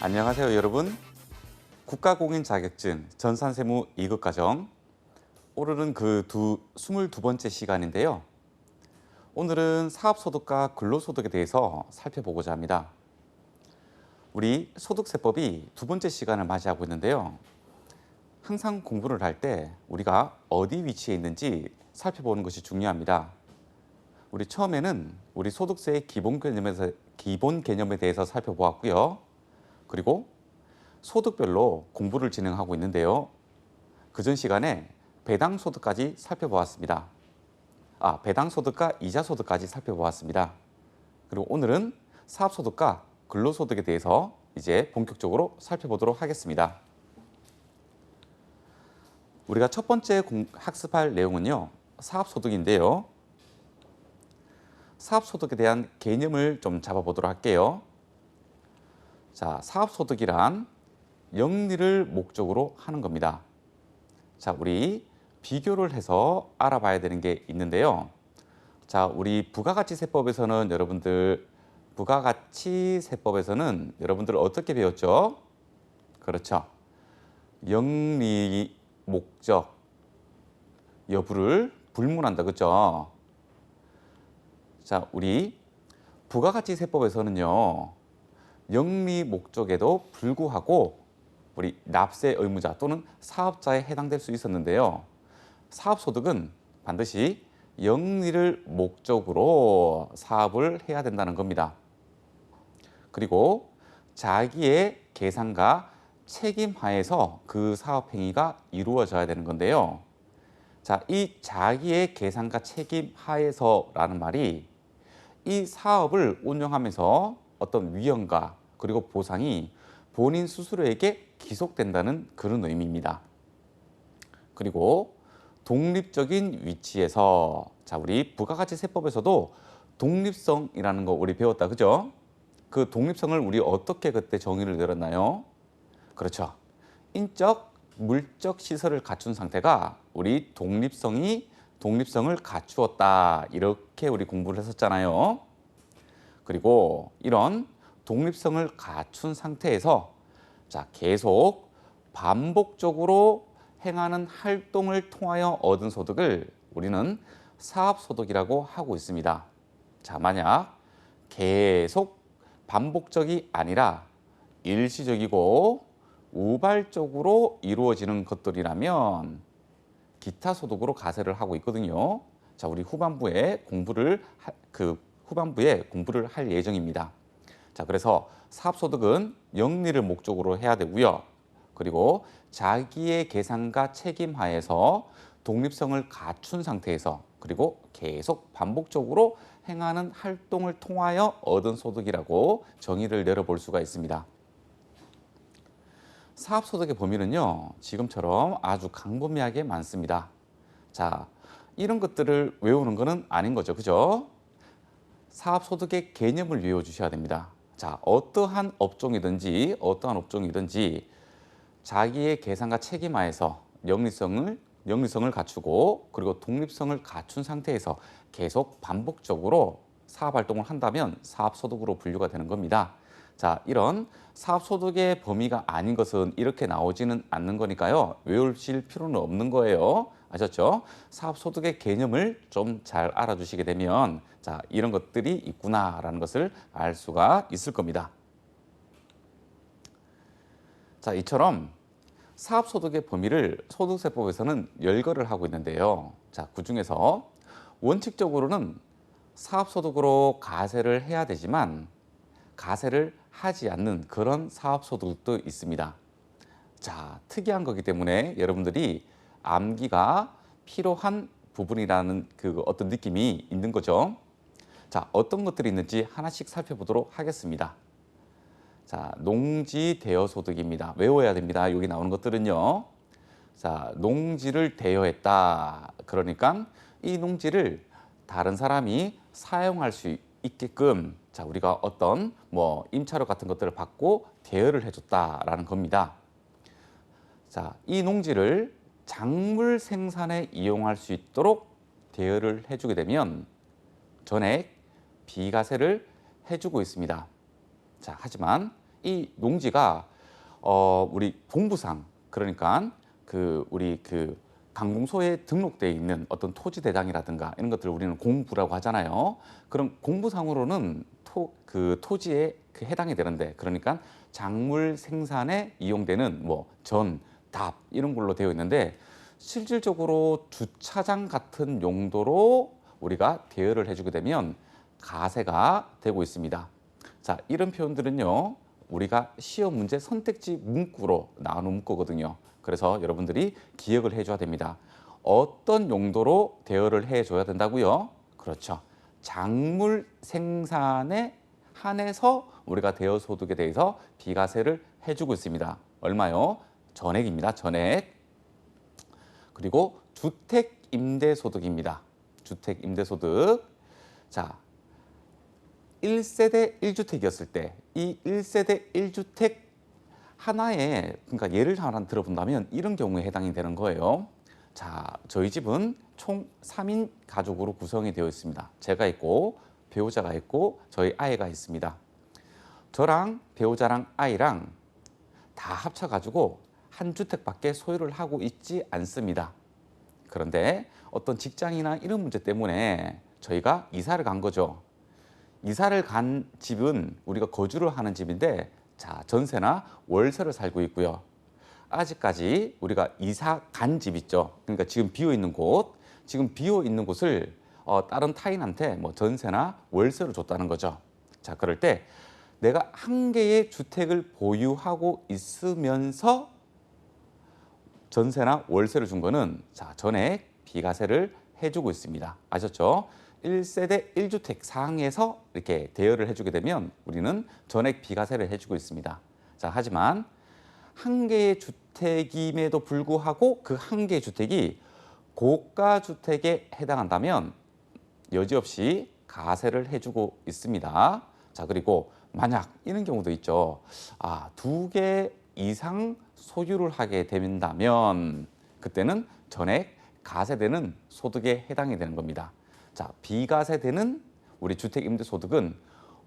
안녕하세요, 여러분. 국가공인 자격증 전산세무 2급 과정 오늘은 22번째 시간인데요. 오늘은 사업소득과 근로소득에 대해서 살펴보고자 합니다. 우리 소득세법이 두 번째 시간을 맞이하고 있는데요. 항상 공부를 할 때 우리가 어디 위치에 있는지 살펴보는 것이 중요합니다. 우리 처음에는 우리 소득세의 기본 개념에 대해서 살펴보았고요. 그리고 소득별로 공부를 진행하고 있는데요. 그전 시간에 배당소득까지 살펴보았습니다. 배당소득과 이자소득까지 살펴보았습니다. 그리고 오늘은 사업소득과 근로소득에 대해서 이제 본격적으로 살펴보도록 하겠습니다. 우리가 첫 번째 학습할 내용은요, 사업소득인데요. 사업소득에 대한 개념을 좀 잡아보도록 할게요. 자, 사업소득이란 영리를 목적으로 하는 겁니다. 자, 우리 비교를 해서 알아봐야 되는 게 있는데요. 자, 우리 부가가치세법에서는 여러분들 어떻게 배웠죠? 그렇죠. 영리 목적 여부를 불문한다. 그렇죠? 자, 우리 부가가치세법에서는요. 영리 목적에도 불구하고 우리 납세 의무자 또는 사업자에 해당될 수 있었는데요. 사업소득은 반드시 영리를 목적으로 사업을 해야 된다는 겁니다. 그리고 자기의 계산과 책임 하에서 그 사업 행위가 이루어져야 되는 건데요. 자, 이 자기의 계산과 책임 하에서라는 말이 이 사업을 운영하면서 어떤 위험과 그리고 보상이 본인 스스로에게 기속된다는 그런 의미입니다. 그리고 독립적인 위치에서, 자, 우리 부가가치세법에서도 독립성이라는 거 우리 배웠다. 그죠? 그 독립성을 우리 어떻게 그때 정의를 내렸나요? 그렇죠. 인적, 물적 시설을 갖춘 상태가 우리 독립성을 갖추었다. 이렇게 우리 공부를 했었잖아요. 그리고 이런 독립성을 갖춘 상태에서 자, 계속 반복적으로 행하는 활동을 통하여 얻은 소득을 우리는 사업소득이라고 하고 있습니다. 자, 만약 계속 반복적이 아니라 일시적이고 우발적으로 이루어지는 것들이라면 기타 소득으로 가세를 하고 있거든요. 자, 우리 후반부에 공부를 할 예정입니다. 자, 그래서 사업소득은 영리를 목적으로 해야 되고요. 그리고 자기의 계산과 책임 하에서 독립성을 갖춘 상태에서 그리고 계속 반복적으로 행하는 활동을 통하여 얻은 소득이라고 정의를 내려볼 수가 있습니다. 사업소득의 범위는요, 지금처럼 아주 광범위하게 많습니다. 자, 이런 것들을 외우는 것은 아닌 거죠. 그죠? 사업소득의 개념을 외워주셔야 됩니다. 자, 어떠한 업종이든지 자기의 계산과 책임 하에서 영리성을 갖추고 그리고 독립성을 갖춘 상태에서 계속 반복적으로 사업활동을 한다면 사업소득으로 분류가 되는 겁니다. 자, 이런 사업소득의 범위가 아닌 것은 이렇게 나오지는 않는 거니까요. 외우실 필요는 없는 거예요. 아셨죠? 사업소득의 개념을 좀 잘 알아주시게 되면 자, 이런 것들이 있구나라는 것을 알 수가 있을 겁니다. 자, 이처럼 사업소득의 범위를 소득세법에서는 열거를 하고 있는데요. 자, 그중에서 원칙적으로는 사업소득으로 가세를 해야 되지만 가세를 하지 않는 그런 사업소득도 있습니다. 자, 특이한 거기 때문에 여러분들이 암기가 필요한 부분이라는 그 어떤 느낌이 있는 거죠. 자, 어떤 것들이 있는지 하나씩 살펴보도록 하겠습니다. 자, 농지 대여 소득입니다. 외워야 됩니다. 여기 나오는 것들은요. 자, 농지를 대여했다. 그러니까 이 농지를 다른 사람이 사용할 수 있게끔 자, 우리가 어떤 임차료 같은 것들을 받고 대여를 해줬다라는 겁니다. 자, 이 농지를 작물 생산에 이용할 수 있도록 대여를 해주게 되면 전액 비과세를 해주고 있습니다. 자, 하지만 이 농지가 우리 공부상 그러니까 우리 강공소에 등록되어 있는 어떤 토지 대장이라든가 이런 것들을 우리는 공부라고 하잖아요. 그럼 공부상으로는 토지에 해당이 되는데 그러니까 작물 생산에 이용되는 뭐 전, 답 이런 걸로 되어 있는데 실질적으로 주차장 같은 용도로 우리가 대여를 해주게 되면 가세가 되고 있습니다. 자, 이런 표현들은요, 우리가 시험 문제 선택지 문구로 나오는 문구거든요. 그래서 여러분들이 기억을 해줘야 됩니다. 어떤 용도로 대여를 해줘야 된다고요? 그렇죠. 작물 생산에 한해서 우리가 대여 소득에 대해서 비과세를 해주고 있습니다. 얼마요? 전액입니다. 전액. 그리고 주택 임대소득입니다. 주택 임대소득. 자, 1세대 1주택이었을 때 이 1세대 1주택 하나에 그러니까 예를 하나 들어본다면 이런 경우에 해당이 되는 거예요. 자, 저희 집은 총 3인 가족으로 구성이 되어 있습니다. 제가 있고 배우자가 있고 저희 아이가 있습니다. 저랑 배우자랑 아이랑 다 합쳐가지고 한 주택밖에 소유를 하고 있지 않습니다. 그런데 어떤 직장이나 이런 문제 때문에 저희가 이사를 간 거죠. 이사를 간 집은 우리가 거주를 하는 집인데 자, 전세나 월세를 살고 있고요. 아직까지 우리가 이사 간 집 있죠. 그러니까 지금 비어 있는 곳, 지금 비어 있는 곳을 다른 타인한테 뭐 전세나 월세로 줬다는 거죠. 자, 그럴 때 내가 한 개의 주택을 보유하고 있으면서 전세나 월세를 준 거는 자, 전액 비과세를 해주고 있습니다. 아셨죠? 1세대 1주택 상에서 이렇게 대여를 해주게 되면 우리는 전액 비과세를 해주고 있습니다. 자, 하지만 한 개의 주택임에도 불구하고 그 한 개의 주택이 고가 주택에 해당한다면 여지없이 가세를 해주고 있습니다. 자, 그리고 만약 이런 경우도 있죠. 두 개 이상 소유를 하게 된다면 그때는 전액 가세되는 소득에 해당이 되는 겁니다. 자, 비과세되는 우리 주택 임대소득은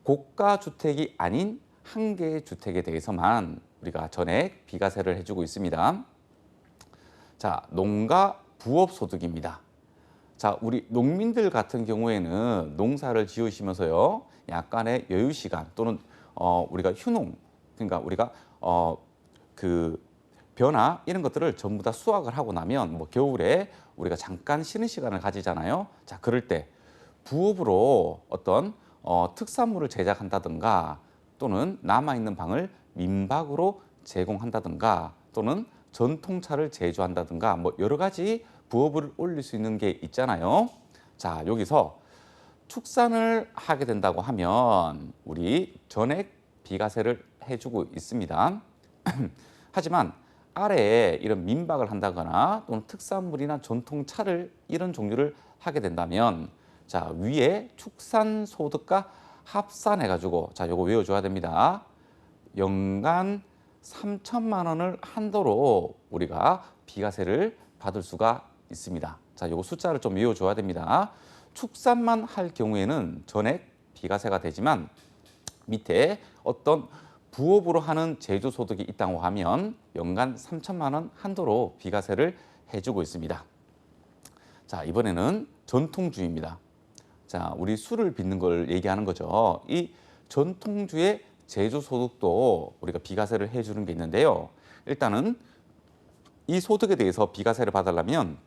고가 주택이 아닌 한 개의 주택에 대해서만 우리가 전액 비과세를 해주고 있습니다. 자, 농가 부업 소득입니다. 자, 우리 농민들 같은 경우에는 농사를 지으시면서요, 약간의 여유 시간 또는 우리가 휴농, 그러니까 우리가 벼나 이런 것들을 전부 다 수확을 하고 나면 뭐 겨울에 우리가 잠깐 쉬는 시간을 가지잖아요. 자, 그럴 때 부업으로 어떤 특산물을 제작한다든가 또는 남아있는 방을 민박으로 제공한다든가 또는 전통차를 제조한다든가 뭐 여러 가지 부업을 올릴 수 있는 게 있잖아요. 자, 여기서 축산을 하게 된다고 하면 우리 전액 비과세를 해주고 있습니다. 하지만 아래에 이런 민박을 한다거나 또는 특산물이나 전통차를 이런 종류를 하게 된다면 자, 위에 축산소득과 합산해가지고 자, 요거 외워줘야 됩니다. 연간 3천만 원을 한도로 우리가 비과세를 받을 수가 있습니다. 자, 요거 숫자를 좀 외워줘야 됩니다. 축산만 할 경우에는 전액 비과세가 되지만 밑에 어떤 부업으로 하는 제조소득이 있다고 하면 연간 3천만 원 한도로 비과세를 해주고 있습니다. 자, 이번에는 전통주입니다. 자, 우리 술을 빚는 걸 얘기하는 거죠. 이 전통주의 제조소득도 우리가 비과세를 해주는 게 있는데요. 일단은 이 소득에 대해서 비과세를 받으려면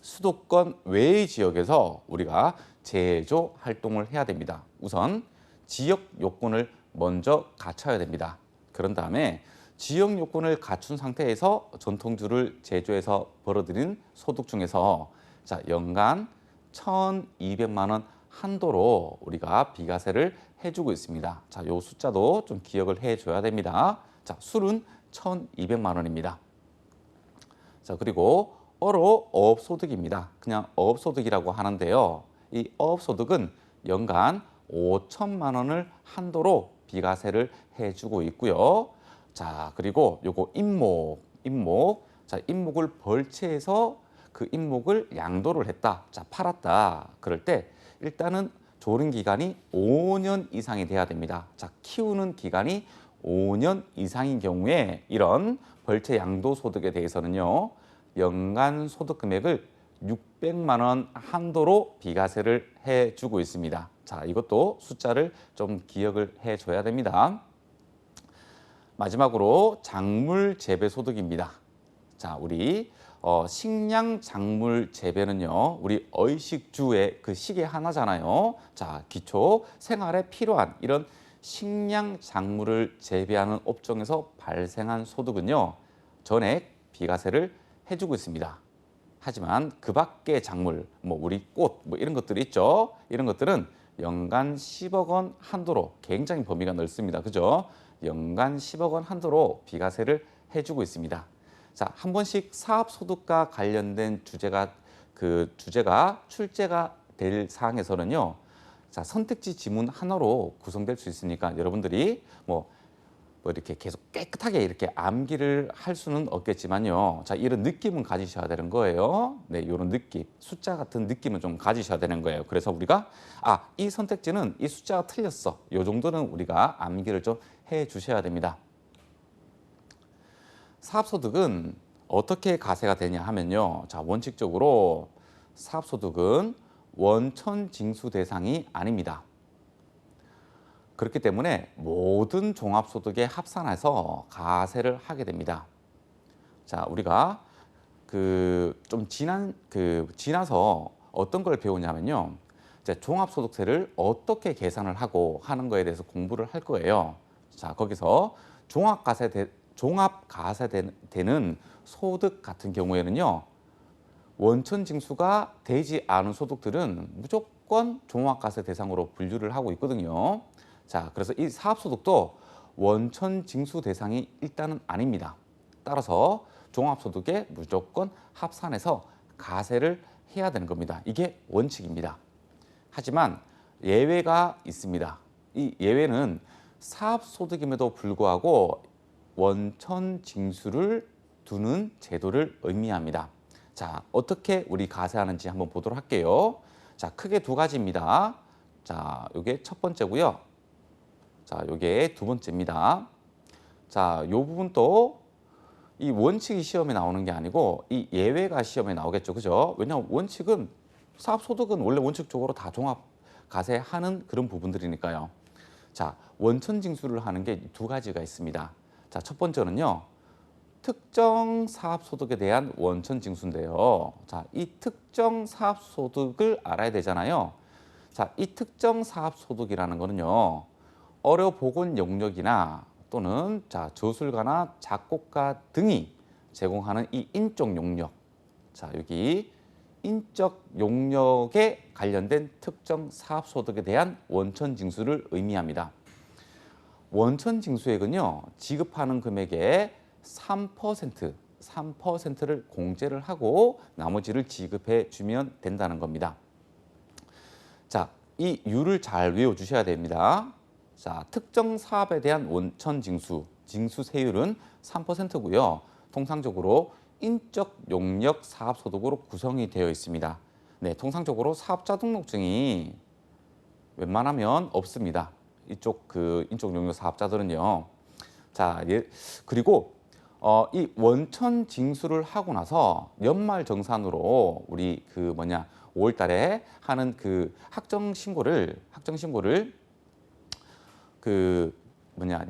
수도권 외의 지역에서 우리가 제조 활동을 해야 됩니다. 우선 지역 요건을 먼저 갖춰야 됩니다. 그런 다음에 지역 요건을 갖춘 상태에서 전통주를 제조해서 벌어들인 소득 중에서 자, 연간 1,200만 원 한도로 우리가 비과세를 해주고 있습니다. 자, 요 숫자도 좀 기억을 해줘야 됩니다. 자, 술은 1,200만 원입니다. 자, 그리고 어업소득입니다. 그냥 어업소득이라고 하는데요. 이 어업소득은 연간 5천만 원을 한도로 비과세를 해주고 있고요. 자, 그리고 요거 임목. 자, 임목을 벌채해서 그 임목을 양도를 했다. 자, 팔았다. 그럴 때 일단은 조른 기간이 5년 이상이 돼야 됩니다. 자, 키우는 기간이 5년 이상인 경우에 이런 벌채 양도소득에 대해서는요. 연간 소득 금액을 600만 원 한도로 비과세를 해주고 있습니다. 자, 이것도 숫자를 좀 기억을 해줘야 됩니다. 마지막으로 작물 재배 소득입니다. 자, 우리 식량 작물 재배는요, 우리 의식주의 그 시계 하나잖아요. 자, 기초 생활에 필요한 이런 식량 작물을 재배하는 업종에서 발생한 소득은요, 전액 비과세를 해주고 있습니다. 하지만 그 밖의 작물, 뭐 우리 꽃, 뭐 이런 것들이 있죠. 이런 것들은 연간 10억 원 한도로 굉장히 범위가 넓습니다. 그죠? 연간 10억 원 한도로 비과세를 해주고 있습니다. 자, 한 번씩 사업소득과 관련된 주제가 출제가 될 사항에서는요. 자, 선택지 지문 하나로 구성될 수 있으니까 여러분들이 뭐 이렇게 계속 깨끗하게 이렇게 암기를 할 수는 없겠지만요. 자, 이런 느낌은 가지셔야 되는 거예요. 네, 이런 느낌, 숫자 같은 느낌은 좀 가지셔야 되는 거예요. 그래서 우리가 이 선택지는 이 숫자가 틀렸어. 요 정도는 우리가 암기를 좀 해 주셔야 됩니다. 사업소득은 어떻게 과세가 되냐 하면요. 자, 원칙적으로 사업소득은 원천 징수 대상이 아닙니다. 그렇기 때문에 모든 종합소득에 합산해서 과세를 하게 됩니다. 자, 우리가 지나서 어떤 걸 배우냐면요. 이제 종합소득세를 어떻게 계산을 하고 하는 거에 대해서 공부를 할 거예요. 자, 거기서 종합과세되는 소득 같은 경우에는요. 원천 징수가 되지 않은 소득들은 무조건 종합과세 대상으로 분류를 하고 있거든요. 자, 그래서 이 사업소득도 원천 징수 대상이 일단은 아닙니다. 따라서 종합소득에 무조건 합산해서 과세를 해야 되는 겁니다. 이게 원칙입니다. 하지만 예외가 있습니다. 이 예외는 사업소득임에도 불구하고 원천 징수를 두는 제도를 의미합니다. 자, 어떻게 우리 과세하는지 한번 보도록 할게요. 자, 크게 두 가지입니다. 자, 요게 첫 번째고요. 자, 요게 두 번째입니다. 자, 요 부분도 이 원칙이 시험에 나오는 게 아니고 이 예외가 시험에 나오겠죠. 그죠? 왜냐하면 원칙은 사업소득은 원래 원칙적으로 다 종합 과세하는 그런 부분들이니까요. 자, 원천 징수를 하는 게 두 가지가 있습니다. 자, 첫 번째는요. 특정 사업소득에 대한 원천 징수인데요. 자, 이 특정 사업소득을 알아야 되잖아요. 자, 이 특정 사업소득이라는 거는요. 어려보건 영역이나 또는 저술가나 작곡가 등이 제공하는 이 인적 용역. 자, 여기 인적 용역에 관련된 특정 사업소득에 대한 원천 징수를 의미합니다. 원천 징수액은요, 지급하는 금액의 3%를 공제를 하고 나머지를 지급해 주면 된다는 겁니다. 자, 이 율을 잘 외워주셔야 됩니다. 자, 특정 사업에 대한 원천 징수세율은 3%고요. 통상적으로 인적 용역 사업소득으로 구성이 되어 있습니다. 네, 통상적으로 사업자 등록증이 웬만하면 없습니다. 이쪽 인적 용역 사업자들은요. 자, 그리고 이 원천 징수를 하고 나서 연말 정산으로 우리 5월 달에 하는 확정 신고를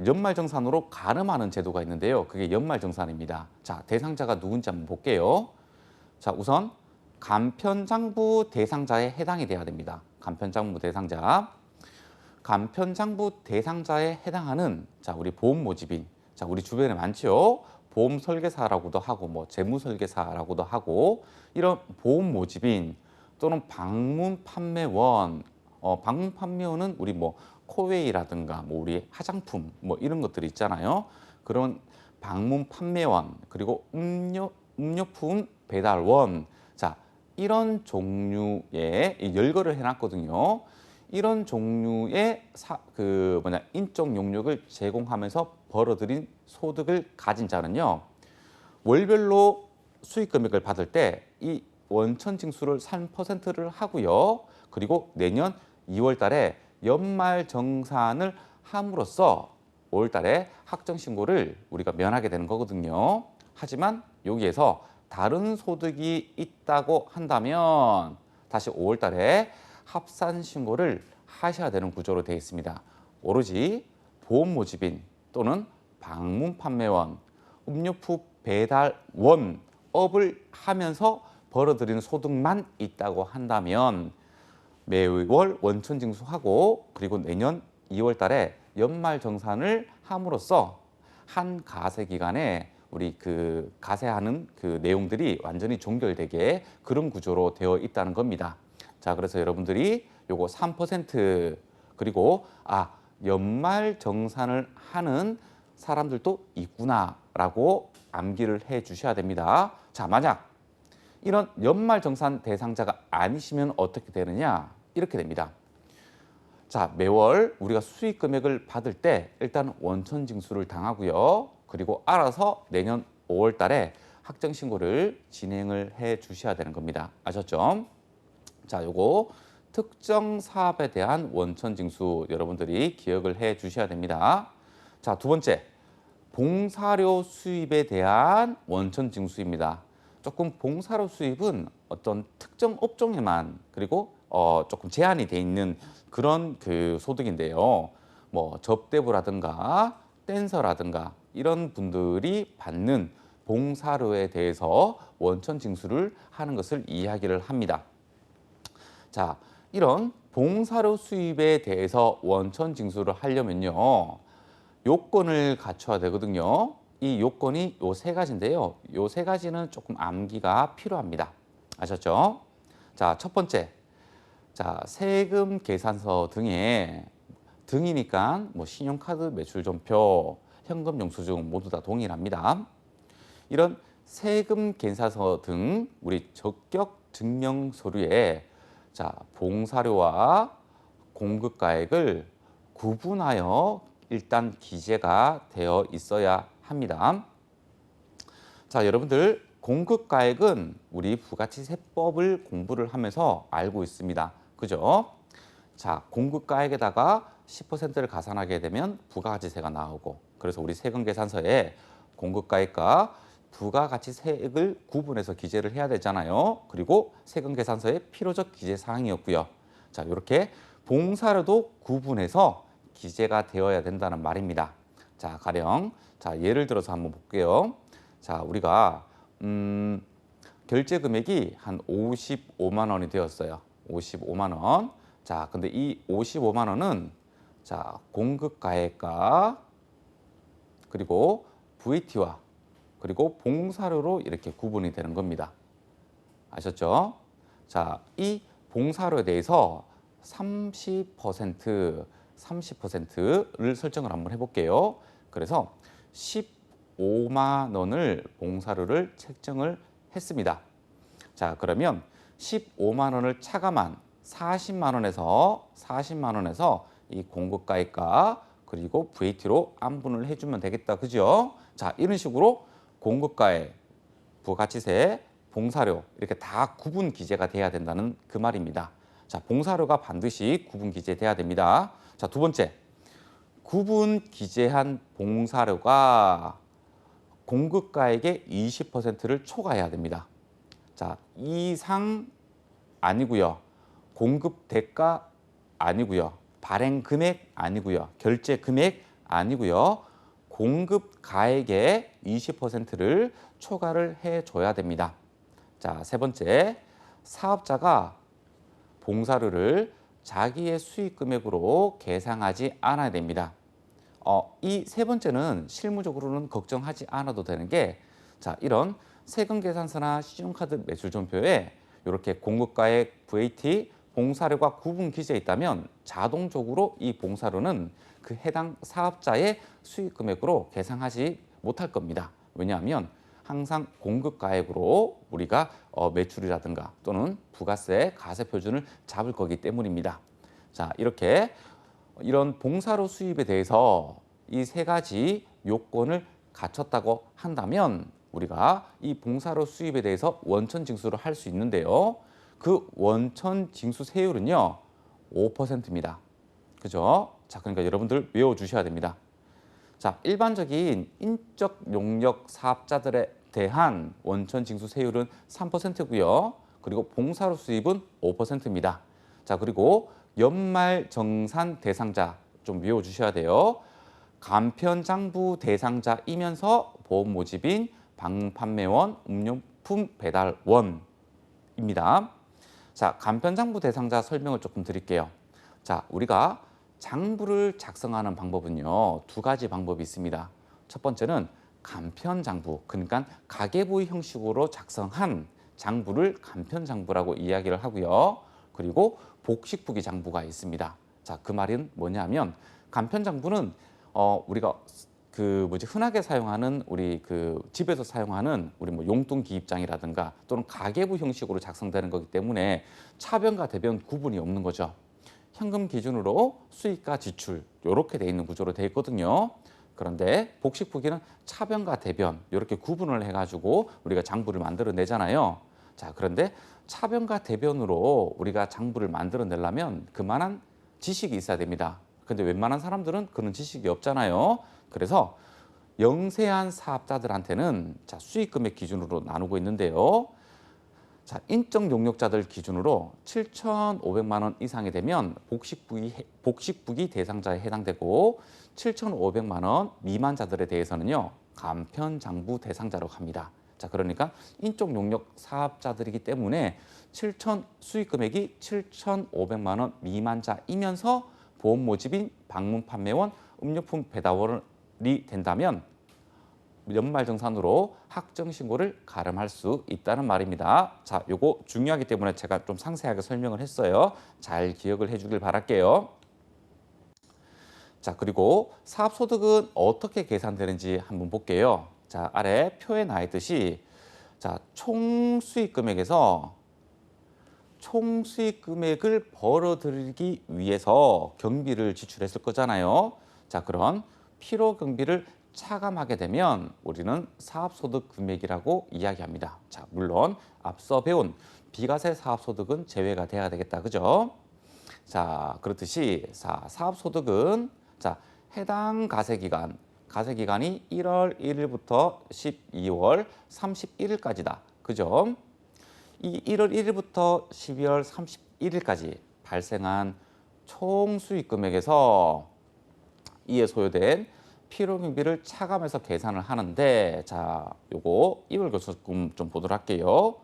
연말 정산으로 가름하는 제도가 있는데요. 그게 연말 정산입니다. 자, 대상자가 누군지 한번 볼게요. 자, 우선 간편장부 대상자에 해당이 돼야 됩니다. 간편장부 대상자에 해당하는 우리 보험 모집인, 자, 우리 주변에 많죠. 보험 설계사라고도 하고 재무 설계사라고도 하고 이런 보험 모집인 또는 방문 판매원, 방문 판매원은 우리 코웨이라든가 우리 화장품 이런 것들이 있잖아요. 그런 방문 판매원 그리고 음료품 배달원, 자, 이런 종류의 열거를 해놨거든요. 이런 종류의 인적 용역을 제공하면서 벌어들인 소득을 가진 자는요, 월별로 수익 금액을 받을 때 이 원천 징수를 3%를 하고요. 그리고 내년 2월 달에 연말 정산을 함으로써 5월 달에 확정 신고를 우리가 면하게 되는 거거든요. 하지만 여기에서 다른 소득이 있다고 한다면 다시 5월 달에 합산 신고를 하셔야 되는 구조로 되어 있습니다. 오로지 보험 모집인 또는 방문 판매원, 음료품 배달원업을 하면서 벌어들이는 소득만 있다고 한다면 매월 원천 징수하고 그리고 내년 2월 달에 연말 정산을 함으로써 한 가세 기간에 우리 그 가세하는 그 내용들이 완전히 종결되게 그런 구조로 되어 있다는 겁니다. 자, 그래서 여러분들이 요거 3% 그리고 연말 정산을 하는 사람들도 있구나라고 암기를 해 주셔야 됩니다. 자, 만약 이런 연말 정산 대상자가 아니시면 어떻게 되느냐? 이렇게 됩니다. 자, 매월 우리가 수익 금액을 받을 때 일단 원천 징수를 당하고요. 그리고 알아서 내년 5월 달에 확정 신고를 진행을 해 주셔야 되는 겁니다. 아셨죠? 자, 요거 특정 사업에 대한 원천 징수 여러분들이 기억을 해 주셔야 됩니다. 자, 두 번째, 봉사료 수입에 대한 원천 징수입니다. 조금 봉사료 수입은 어떤 특정 업종에만 그리고 조금 제한이 돼 있는 그런 그 소득인데요. 뭐 접대부라든가 댄서라든가 이런 분들이 받는 봉사료에 대해서 원천 징수를 하는 것을 이야기를 합니다. 자, 이런 봉사료 수입에 대해서 원천 징수를 하려면요. 요건을 갖춰야 되거든요. 이 요건이 요 세 가지인데요. 요 세 가지는 조금 암기가 필요합니다. 아셨죠? 자, 첫 번째. 자, 세금 계산서 등이니까 뭐 신용카드 매출전표, 현금 영수증 모두 다 동일합니다. 이런 세금 계산서 등 우리 적격 증명 서류에 자, 봉사료와 공급가액을 구분하여 일단 기재가 되어 있어야 합니다. 자, 여러분들 공급가액은 우리 부가치세법을 공부를 하면서 알고 있습니다. 그죠? 자, 공급가액에다가 10%를 가산하게 되면 부가가치세가 나오고 그래서 우리 세금계산서에 공급가액과 부가가치세액을 구분해서 기재를 해야 되잖아요. 그리고 세금계산서의 필요적 기재사항이었고요. 자, 이렇게 봉사료도 구분해서 기재가 되어야 된다는 말입니다. 자, 가령 예를 들어서 한번 볼게요. 자, 우리가 결제 금액이 한 55만 원이 되었어요. 55만 원. 자, 근데 이 55만 원은 자, 공급가액과 그리고 VT와 그리고 봉사료로 이렇게 구분이 되는 겁니다. 아셨죠? 자, 이 봉사료에 대해서 30%를 설정을 한번 해볼게요. 그래서 15만 원을 봉사료를 책정을 했습니다. 자, 그러면 15만 원을 차감한 40만 원에서 이 공급가액과 그리고 VT로 안분을 해주면 되겠다. 그죠? 자, 이런 식으로 공급가액, 부가치세, 봉사료 이렇게 다 구분 기재가 돼야 된다는 그 말입니다. 자, 봉사료가 반드시 구분 기재돼야 됩니다. 자, 두 번째, 구분 기재한 봉사료가 공급가액의 20%를 초과해야 됩니다. 자, 이상 아니고요. 공급 대가 아니고요. 발행 금액 아니고요. 결제 금액 아니고요. 공급 가액의 20%를 초과를 해줘야 됩니다. 자, 세 번째, 사업자가 봉사료를 자기의 수익 금액으로 계상하지 않아야 됩니다. 이 세 번째는 실무적으로는 걱정하지 않아도 되는 게 자, 이런 세금 계산서나 신용카드 매출전표에 이렇게 공급가액, VAT, 봉사료가 구분 기재해 있다면 자동적으로 이 봉사료는 그 해당 사업자의 수익 금액으로 계상하지 못할 겁니다. 왜냐하면 항상 공급가액으로 우리가 매출이라든가 또는 부가세, 가세 표준을 잡을 거기 때문입니다. 자, 이렇게 이런 봉사료 수입에 대해서 이 세 가지 요건을 갖췄다고 한다면 우리가 이 봉사료 수입에 대해서 원천 징수를 할 수 있는데요. 그 원천 징수 세율은요, 5%입니다. 그죠? 자, 그러니까 여러분들 외워주셔야 됩니다. 자, 일반적인 인적 용역 사업자들에 대한 원천 징수 세율은 3%고요. 그리고 봉사로 수입은 5%입니다. 자, 그리고 연말 정산 대상자 좀 외워 주셔야 돼요. 간편장부 대상자이면서 보험 모집인 방문 판매원, 음료품 배달원입니다. 자, 간편장부 대상자 설명을 조금 드릴게요. 자, 우리가 장부를 작성하는 방법은요, 두 가지 방법이 있습니다. 첫 번째는 간편장부, 그러니까 가계부의 형식으로 작성한 장부를 간편장부라고 이야기를 하고요. 그리고 복식부기 장부가 있습니다. 자, 그 말은 뭐냐면 간편장부는 우리가 흔하게 사용하는 우리 집에서 사용하는 우리 뭐 용돈 기입장이라든가 또는 가계부 형식으로 작성되는 거기 때문에 차변과 대변 구분이 없는 거죠. 현금 기준으로 수익과 지출 이렇게 돼 있는 구조로 돼 있거든요. 그런데 복식부기는 차변과 대변 이렇게 구분을 해가지고 우리가 장부를 만들어내잖아요. 자, 그런데 차변과 대변으로 우리가 장부를 만들어내려면 그만한 지식이 있어야 됩니다. 근데 웬만한 사람들은 그런 지식이 없잖아요. 그래서 영세한 사업자들한테는 자, 수익금액 기준으로 나누고 있는데요. 자, 인적 용역자들 기준으로 7,500만 원 이상이 되면 복식부기 대상자에 해당되고 7,500만 원 미만자들에 대해서는요, 간편장부 대상자로 갑니다. 자, 그러니까 인적 용역 사업자들이기 때문에 수익금액이 7,500만 원 미만자이면서 보험 모집인 방문 판매원, 음료품 배달원이 된다면 연말정산으로 확정신고를 가름할 수 있다는 말입니다. 자, 요거 중요하기 때문에 제가 좀 상세하게 설명을 했어요. 잘 기억을 해주길 바랄게요. 자, 그리고 사업소득은 어떻게 계산되는지 한번 볼게요. 자, 아래 표에 나와 있듯이 자, 총수익금액에서 총수익금액을 벌어들이기 위해서 경비를 지출했을 거잖아요. 자, 그런 필요 경비를 차감하게 되면 우리는 사업소득 금액이라고 이야기합니다. 자, 물론 앞서 배운 비과세 사업소득은 제외가 돼야 되겠다, 그죠? 자, 그렇듯이 사업소득은 자, 해당 가세기간이 1월 1일부터 12월 31일까지다, 그죠? 이 1월 1일부터 12월 31일까지 발생한 총 수익 금액에서 이에 소요된 필요경비를 차감해서 계산을 하는데, 자, 요거 2월 결손금 좀 보도록 할게요.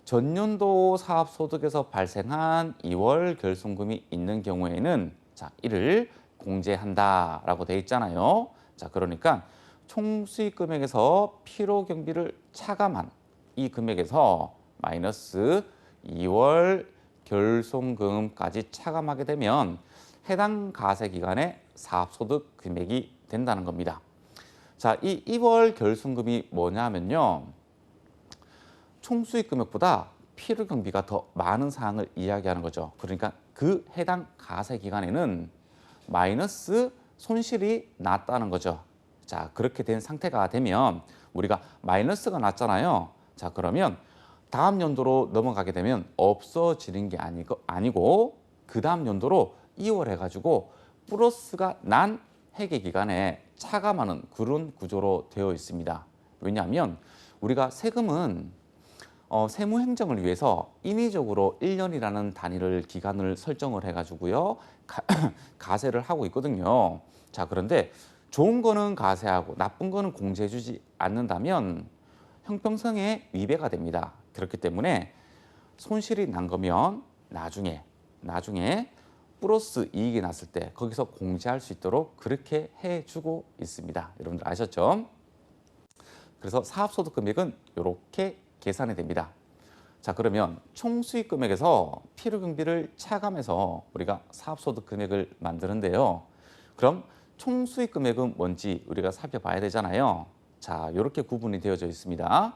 전년도 사업소득에서 발생한 2월 결손금이 있는 경우에는 자, 이를 공제한다라고 돼 있잖아요. 자, 그러니까 총 수익 금액에서 필요경비를 차감한 이 금액에서 마이너스 2월 결손금까지 차감하게 되면 해당 가세기간의 사업소득 금액이 된다는 겁니다. 자, 이 2월 결손금이 뭐냐면요, 총수익 금액보다 필요경비가 더 많은 사항을 이야기하는 거죠. 그러니까 그 해당 가세기간에는 마이너스 손실이 났다는 거죠. 자, 그렇게 된 상태가 되면 우리가 마이너스가 났잖아요. 자, 그러면 다음 연도로 넘어가게 되면 없어지는 게 아니고 그 다음 연도로 이월해가지고 플러스가 난 회계기간에 차감하는 그런 구조로 되어 있습니다. 왜냐하면 우리가 세금은 세무행정을 위해서 인위적으로 1년이라는 단위를 기간을 설정을 해가지고요, 가세를 하고 있거든요. 자, 그런데 좋은 거는 가세하고 나쁜 거는 공제해주지 않는다면 형평성에 위배가 됩니다. 그렇기 때문에 손실이 난 거면 나중에 플러스 이익이 났을 때 거기서 공제할 수 있도록 그렇게 해주고 있습니다. 여러분들 아셨죠? 그래서 사업소득 금액은 이렇게 계산이 됩니다. 자, 그러면 총수익 금액에서 필요경비를 차감해서 우리가 사업소득 금액을 만드는데요. 그럼 총수익 금액은 뭔지 우리가 살펴봐야 되잖아요. 자, 이렇게 구분이 되어져 있습니다.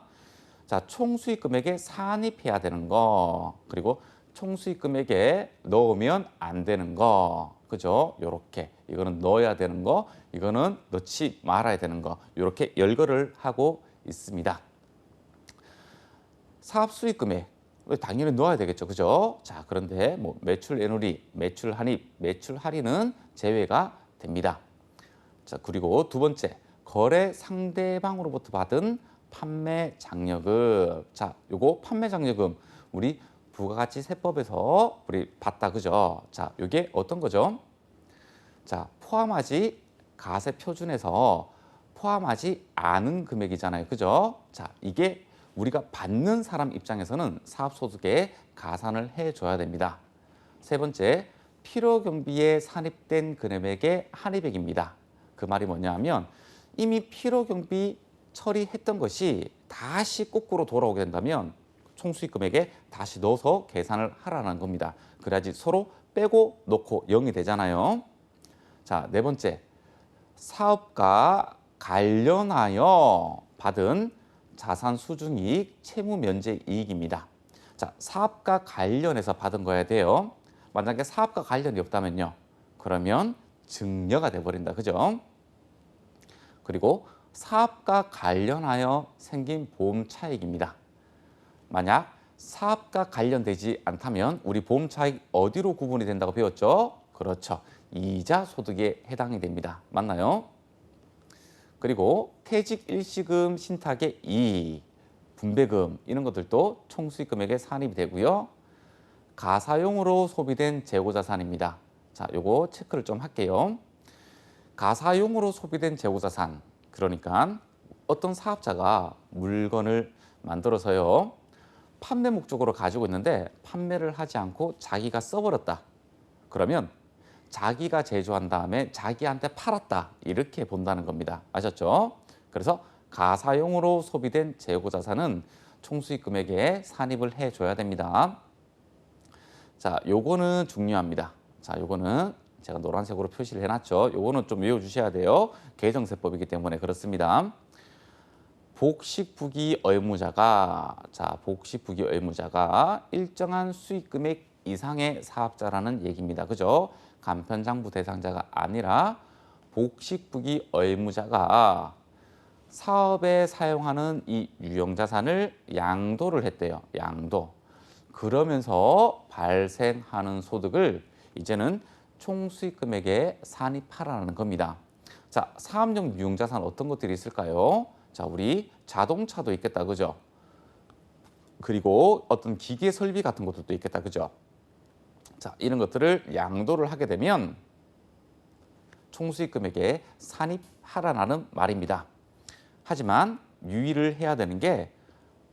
자, 총수익 금액에 산입해야 되는 거, 그리고 총수익 금액에 넣으면 안 되는 거, 그죠? 요렇게 이거는 넣어야 되는 거, 이거는 넣지 말아야 되는 거, 이렇게 열거를 하고 있습니다. 사업 수익 금액 당연히 넣어야 되겠죠, 그죠? 자, 그런데 뭐 매출 애누리, 매출 할인은 제외가 됩니다. 자, 그리고 두 번째, 거래 상대방으로부터 받은 판매 장려금. 자, 요거 판매 장려금 우리 부가가치세법에서 우리 봤다, 그죠? 자, 요게 어떤 거죠? 자, 포함하지 가세 표준에서 포함하지 않은 금액이잖아요, 그죠? 자, 이게 우리가 받는 사람 입장에서는 사업소득에 가산을 해줘야 됩니다. 세 번째, 필요경비에 산입된 금액의 한입액입니다. 그 말이 뭐냐 하면 이미 필요경비 처리했던 것이 다시 거꾸로 돌아오게 된다면 총수익 금액에 다시 넣어서 계산을 하라는 겁니다. 그래야지 서로 빼고 넣고 0이 되잖아요. 자, 네 번째, 사업과 관련하여 받은 자산 수중이익 채무 면제 이익입니다. 자, 사업과 관련해서 받은 거야 돼요. 만약에 사업과 관련이 없다면요. 그러면 증여가 돼버린다, 그죠? 그리고 사업과 관련하여 생긴 보험 차익입니다. 만약 사업과 관련되지 않다면 우리 보험 차익 어디로 구분이 된다고 배웠죠? 그렇죠. 이자 소득에 해당이 됩니다. 맞나요? 그리고 퇴직 일시금 신탁의 이익, 분배금 이런 것들도 총수익 금액에 산입이 되고요. 가사용으로 소비된 재고자산입니다. 자, 요거 체크를 좀 할게요. 가사용으로 소비된 재고자산, 그러니까 어떤 사업자가 물건을 만들어서요. 판매 목적으로 가지고 있는데 판매를 하지 않고 자기가 써버렸다. 그러면 자기가 제조한 다음에 자기한테 팔았다. 이렇게 본다는 겁니다. 아셨죠? 그래서 가사용으로 소비된 재고자산은 총수익 금액에 산입을 해줘야 됩니다. 자, 요거는 중요합니다. 자, 요거는 제가 노란색으로 표시를 해놨죠. 요거는 좀 외워주셔야 돼요. 계정세법이기 때문에 그렇습니다. 복식부기 의무자가, 자, 복식부기 의무자가 일정한 수익 금액 이상의 사업자라는 얘기입니다. 그죠? 간편장부 대상자가 아니라 복식부기 의무자가 사업에 사용하는 이 유형자산을 양도를 했대요. 양도. 그러면서 발생하는 소득을 이제는 총수익 금액에 산입하라는 겁니다. 자, 사업용 유형자산 어떤 것들이 있을까요? 자, 우리 자동차도 있겠다, 그죠? 그리고 어떤 기계 설비 같은 것들도 있겠다, 그죠? 자, 이런 것들을 양도를 하게 되면 총수익 금액에 산입하라는 말입니다. 하지만 유의를 해야 되는 게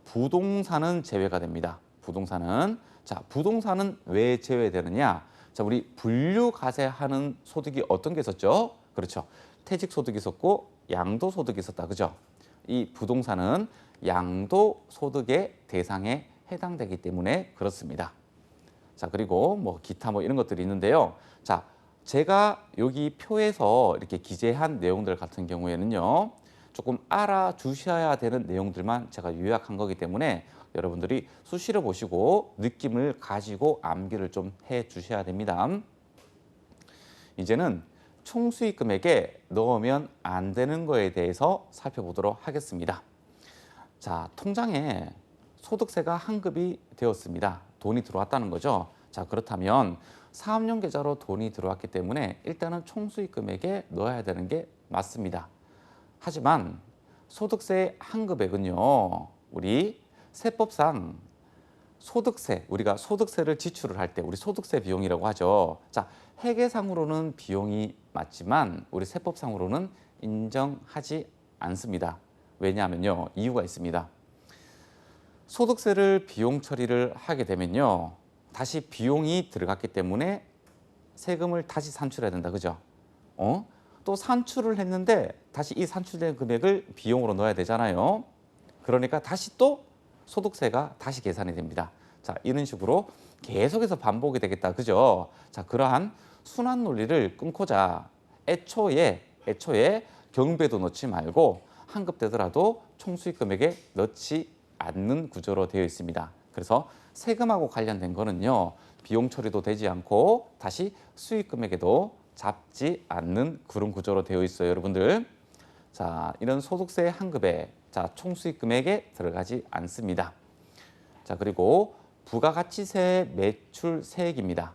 부동산은 제외가 됩니다. 부동산은, 자, 부동산은 왜 제외되느냐? 자, 우리 분류과세하는 소득이 어떤 게 있었죠? 그렇죠. 퇴직소득이 있었고 양도소득이 있었다, 그죠? 이 부동산은 양도소득의 대상에 해당되기 때문에 그렇습니다. 자, 그리고 뭐 기타 뭐 이런 것들이 있는데요. 자, 제가 여기 표에서 이렇게 기재한 내용들 같은 경우에는요. 조금 알아주셔야 되는 내용들만 제가 요약한 거기 때문에 여러분들이 수시로 보시고 느낌을 가지고 암기를 좀 해 주셔야 됩니다. 이제는 총수익 금액에 넣으면 안 되는 거에 대해서 살펴보도록 하겠습니다. 자, 통장에 소득세가 환급이 되었습니다. 돈이 들어왔다는 거죠. 자, 그렇다면 사업용 계좌로 돈이 들어왔기 때문에 일단은 총수익 금액에 넣어야 되는 게 맞습니다. 하지만 소득세 환급액은요, 우리 세법상 소득세, 우리가 소득세를 지출을 할 때 우리 소득세 비용이라고 하죠. 자, 회계상으로는 비용이 맞지만 우리 세법상으로는 인정하지 않습니다. 왜냐하면요, 이유가 있습니다. 소득세를 비용 처리를 하게 되면요, 다시 비용이 들어갔기 때문에 세금을 다시 산출해야 된다, 그죠? 또 산출을 했는데 다시 이 산출된 금액을 비용으로 넣어야 되잖아요. 그러니까 다시 또 소득세가 다시 계산이 됩니다. 자, 이런 식으로 계속해서 반복이 되겠다, 그죠? 자, 그러한 순환 논리를 끊고자 애초에 경배도 넣지 말고 환급되더라도 총수익 금액에 넣지 않는 구조로 되어 있습니다. 그래서 세금하고 관련된 거는요, 비용 처리도 되지 않고 다시 수익 금액에도 잡지 않는 그런 구조로 되어 있어요, 여러분들. 자, 이런 소득세 환급에 자, 총수익 금액에 들어가지 않습니다. 자, 그리고 부가가치세 매출세액입니다.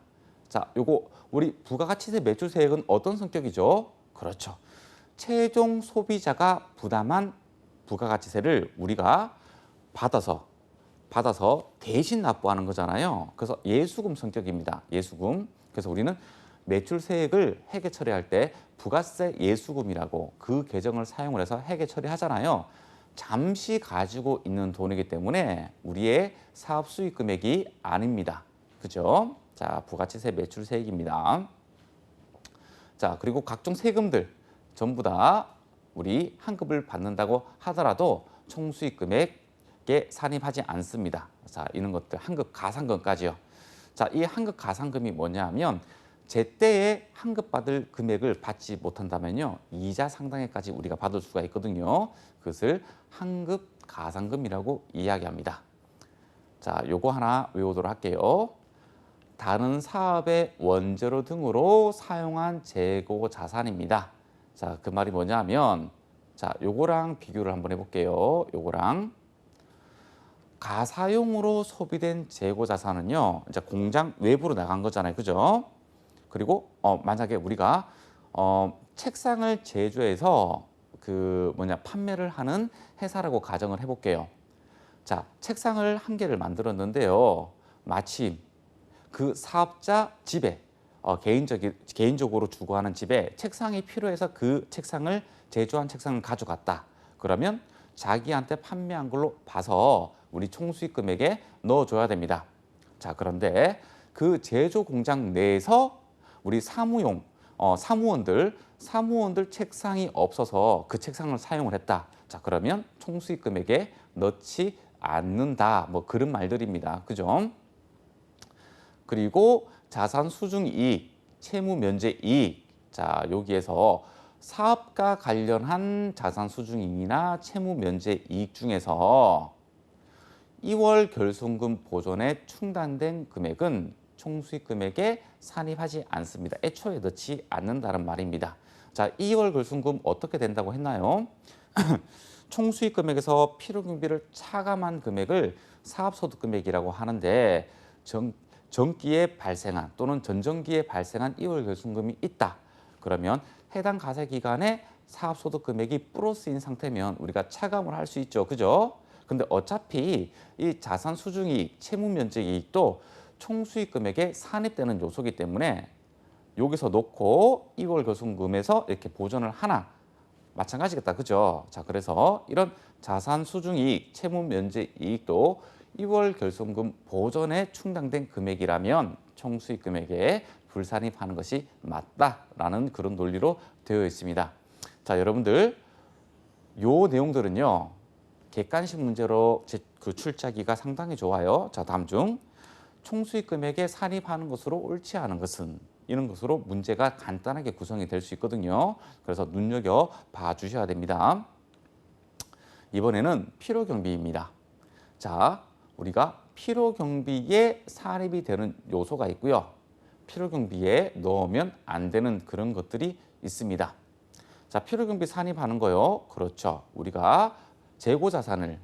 자, 요거 우리 부가가치세 매출세액은 어떤 성격이죠? 그렇죠. 최종 소비자가 부담한 부가가치세를 우리가 받아서 대신 납부하는 거잖아요. 그래서 예수금 성격입니다. 예수금. 그래서 우리는 매출세액을 회계 처리할 때 부가세 예수금이라고 그 계정을 사용을 해서 회계 처리하잖아요. 잠시 가지고 있는 돈이기 때문에 우리의 사업 수익 금액이 아닙니다. 그죠? 자, 부가치세 매출세액입니다. 자, 그리고 각종 세금들 전부 다 우리 환급을 받는다고 하더라도 총수익 금액에 산입하지 않습니다. 자, 이런 것들 환급 가산금까지요. 자, 이 환급 가산금이 뭐냐면 제때에 환급받을 금액을 받지 못한다면요, 이자 상당액까지 우리가 받을 수가 있거든요. 그것을 환급 가산금이라고 이야기합니다. 자, 요거 하나 외우도록 할게요. 다른 사업의 원재료 등으로 사용한 재고 자산입니다. 자, 그 말이 뭐냐면, 자, 요거랑 비교를 한번 해볼게요. 요거랑 가사용으로 소비된 재고 자산은요, 이제 공장 외부로 나간 거잖아요, 그죠? 그리고 만약에 우리가 책상을 제조해서 판매를 하는 회사라고 가정을 해볼게요. 자, 책상을 한 개를 만들었는데요. 마침 그 사업자 집에 개인적으로 주거하는 집에 책상이 필요해서 그 책상을 제조한 책상을 가져갔다. 그러면 자기한테 판매한 걸로 봐서 우리 총수익 금액에 넣어줘야 됩니다. 자, 그런데 그 제조 공장 내에서 우리 사무원들 책상이 없어서 그 책상을 사용을 했다. 자, 그러면 총수익 금액에 넣지 않는다. 뭐 그런 말들입니다. 그죠? 그리고 자산 수중 이익, 채무 면제 이익. 자, 여기에서 사업과 관련한 자산 수중 이익이나 채무 면제 이익 중에서 2월 결손금 보존에 충당된 금액은 총수익 금액에 산입하지 않습니다. 애초에 넣지 않는다는 말입니다. 자, 2월 결손금 어떻게 된다고 했나요? 총수익 금액에서 필요경비를 차감한 금액을 사업소득 금액이라고 하는데 전기에 발생한 또는 전전기에 발생한 2월 결손금이 있다. 그러면 해당 가세 기간에 사업소득 금액이 플러스인 상태면 우리가 차감을 할 수 있죠. 그죠? 근데 어차피 이 자산 수중이익, 채무 면제 이익도 총수익 금액에 산입되는 요소이기 때문에 여기서 놓고 2월 결손금에서 이렇게 보전을 하나 마찬가지겠다. 그죠? 자, 그래서 이런 자산 수중이익, 채무 면제 이익도 2월 결손금 보전에 충당된 금액이라면 총수익 금액에 불산입하는 것이 맞다라는 그런 논리로 되어 있습니다. 자, 여러분들 요 내용들은요, 객관식 문제로 출제하기가 상당히 좋아요. 자, 다음 중 총수익 금액에 산입하는 것으로 옳지 않은 것은, 이런 것으로 문제가 간단하게 구성이 될 수 있거든요. 그래서 눈여겨 봐 주셔야 됩니다. 이번에는 필요경비입니다. 자, 우리가 필요경비에 산입이 되는 요소가 있고요. 필요경비에 넣으면 안 되는 그런 것들이 있습니다. 자, 필요경비 산입하는 거요. 그렇죠. 우리가 재고 자산을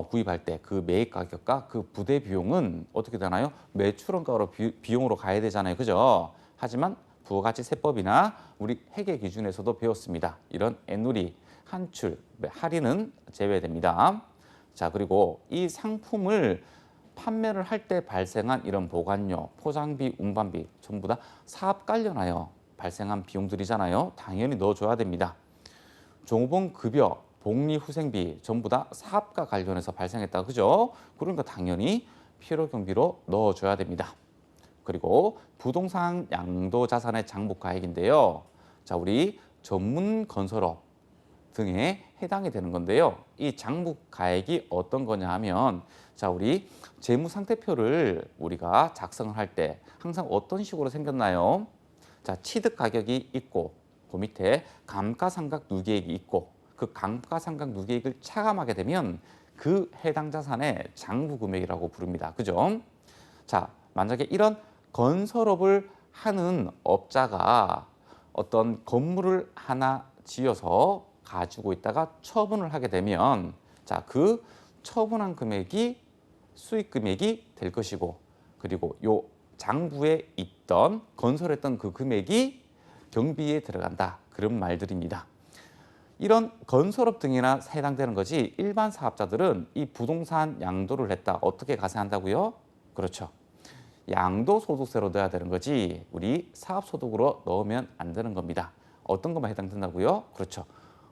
구입할 때 그 매입 가격과 그 부대 비용은 어떻게 되나요? 매출원가로 비용으로 가야 되잖아요. 그죠? 하지만 부가가치세법이나 우리 회계 기준에서도 배웠습니다. 이런 애누리, 환출, 할인은 제외됩니다. 자, 그리고 이 상품을 판매를 할 때 발생한 이런 보관료, 포장비, 운반비 전부 다 사업 관련하여 발생한 비용들이잖아요. 당연히 넣어줘야 됩니다. 종업원 급여, 복리후생비 전부 다 사업과 관련해서 발생했다. 그죠? 그러니까 당연히 필요경비로 넣어줘야 됩니다. 그리고 부동산 양도자산의 장부가액인데요. 자, 우리 전문 건설업 등에 해당이 되는 건데요. 이 장부가액이 어떤 거냐 하면, 자, 우리 재무상태표를 우리가 작성을 할 때 항상 어떤 식으로 생겼나요? 자, 취득 가격이 있고 그 밑에 감가상각 누계액이 있고 그 감가상각 누계액을 차감하게 되면 그 해당 자산의 장부금액이라고 부릅니다. 그죠? 자, 만약에 이런 건설업을 하는 업자가 어떤 건물을 하나 지어서 가지고 있다가 처분을 하게 되면, 자, 그 처분한 금액이 수익 금액이 될 것이고, 그리고 요 장부에 있던 건설했던 그 금액이 경비에 들어간다. 그런 말들입니다. 이런 건설업 등이나 해당되는 거지 일반 사업자들은 이 부동산 양도를 했다. 어떻게 가세한다고요? 그렇죠. 양도소득세로 넣어야 되는 거지 우리 사업소득으로 넣으면 안 되는 겁니다. 어떤 것만 해당된다고요? 그렇죠.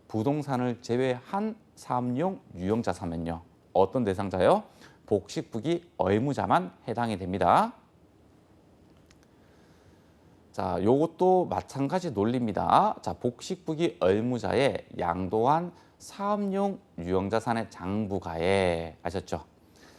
부동산을 제외한 사업용 유형자산은요. 어떤 대상자요? 복식부기 의무자만 해당이 됩니다. 자, 요것도 마찬가지 논리입니다. 자, 복식부기 의무자의 양도한 사업용 유형자산의 장부가액 아셨죠?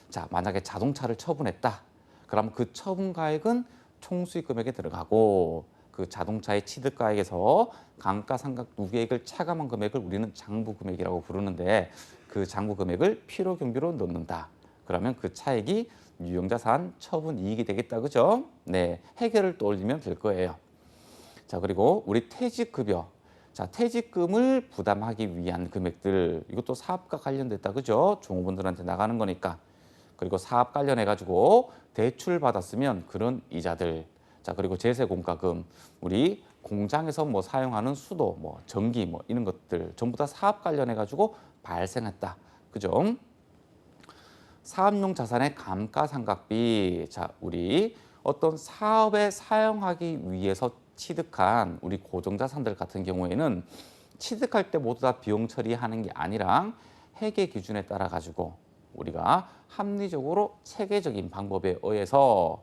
자, 만약에 자동차를 처분했다. 그럼 그 처분가액은 총수익 금액에 들어가고 그 자동차의 취득가액에서 감가상각 누계액을 차감한 금액을 우리는 장부금액이라고 부르는데 그 장부금액을 필요경비로 넣는다. 그러면 그 차액이 유형자산 처분 이익이 되겠다. 그죠? 네, 해결을 떠올리면 될 거예요. 자, 그리고 우리 퇴직급여. 자, 퇴직금을 부담하기 위한 금액들. 이것도 사업과 관련됐다. 그죠? 종업원들한테 나가는 거니까. 그리고 사업 관련해 가지고 대출 받았으면 그런 이자들. 자, 그리고 제세공과금. 우리 공장에서 뭐 사용하는 수도, 뭐 전기 뭐 이런 것들 전부 다 사업 관련해 가지고 발생했다. 그죠? 사업용 자산의 감가상각비. 자, 우리 어떤 사업에 사용하기 위해서 취득한 우리 고정자산들 같은 경우에는 취득할 때 모두 다 비용 처리하는 게 아니라 회계 기준에 따라 가지고 우리가 합리적으로 체계적인 방법에 의해서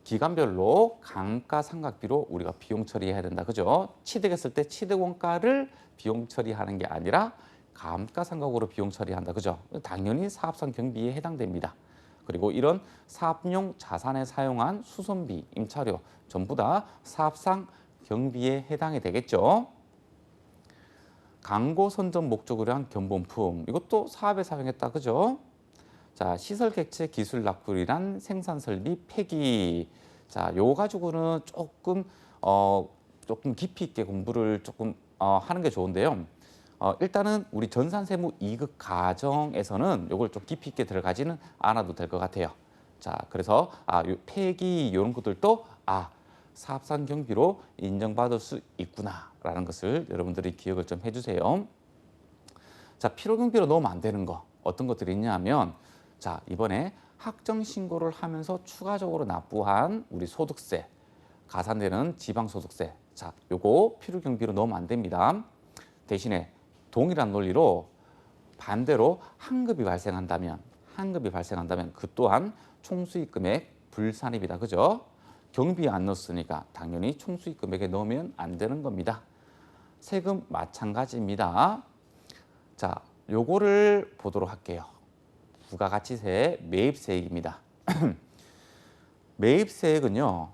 기간별로 감가상각비로 우리가 비용 처리해야 된다. 그죠? 취득했을 때 취득 원가를 비용 처리하는 게 아니라 감가상각으로 비용 처리한다. 그죠? 당연히 사업상 경비에 해당됩니다. 그리고 이런 사업용 자산에 사용한 수선비, 임차료 전부 다 사업상 경비에 해당이 되겠죠. 광고 선전 목적으로 한 견본품 이것도 사업에 사용했다. 그죠? 자, 시설 객체 기술 납품이란 생산 설비 폐기. 자, 요 가지고는 조금 깊이 있게 공부를 하는 게 좋은데요. 일단은 우리 전산세무 2급 과정에서는 요걸 좀 깊이 있게 들어가지는 않아도 될 것 같아요. 자, 그래서 요 폐기 이런 것들도 사업상 경비로 인정받을 수 있구나라는 것을 여러분들이 기억을 좀 해주세요. 자, 필요 경비로 넣으면 안 되는 거 어떤 것들이 있냐면 자, 이번에 확정 신고를 하면서 추가적으로 납부한 우리 소득세, 가산되는 지방소득세. 자, 요거 필요 경비로 넣으면 안 됩니다. 대신에 동일한 논리로 반대로 환급이 발생한다면 그 또한 총수익 금액 불산입이다. 그죠? 경비에 안 넣었으니까 당연히 총수익 금액에 넣으면 안 되는 겁니다. 세금 마찬가지입니다. 자, 요거를 보도록 할게요. 부가가치세 매입세액입니다. 매입세액은요.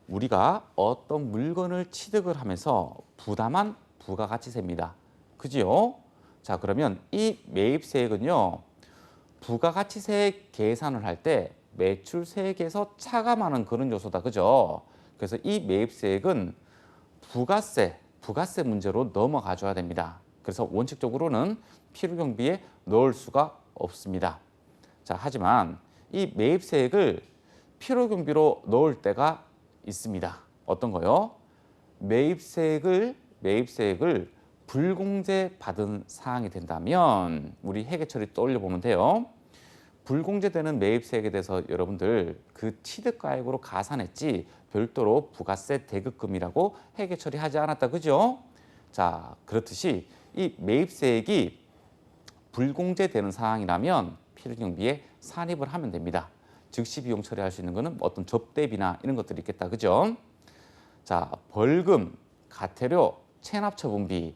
우리가 어떤 물건을 취득을 하면서 부담한 부가가치세입니다. 그지요? 자, 그러면 이 매입세액은요. 부가가치세 계산을 할 때 매출세액에서 차감하는 그런 요소다. 그죠? 그래서 이 매입세액은 부가세 문제로 넘어가 줘야 됩니다. 그래서 원칙적으로는 필요경비에 넣을 수가 없습니다. 자, 하지만 이 매입세액을 필요경비로 넣을 때가 있습니다. 어떤 거요? 매입세액을 불공제 받은 사항이 된다면 우리 회계처리 떠올려 보면 돼요. 불공제되는 매입세액에 대해서 여러분들 그 취득가액으로 가산했지 별도로 부가세 대급금이라고 회계 처리하지 않았다. 그죠? 자, 그렇듯이 이 매입세액이 불공제되는 사항이라면 필요경비에 산입을 하면 됩니다. 즉시 비용 처리할 수 있는 거는 어떤 접대비나 이런 것들이 있겠다. 그죠? 자, 벌금, 가태료, 체납처분비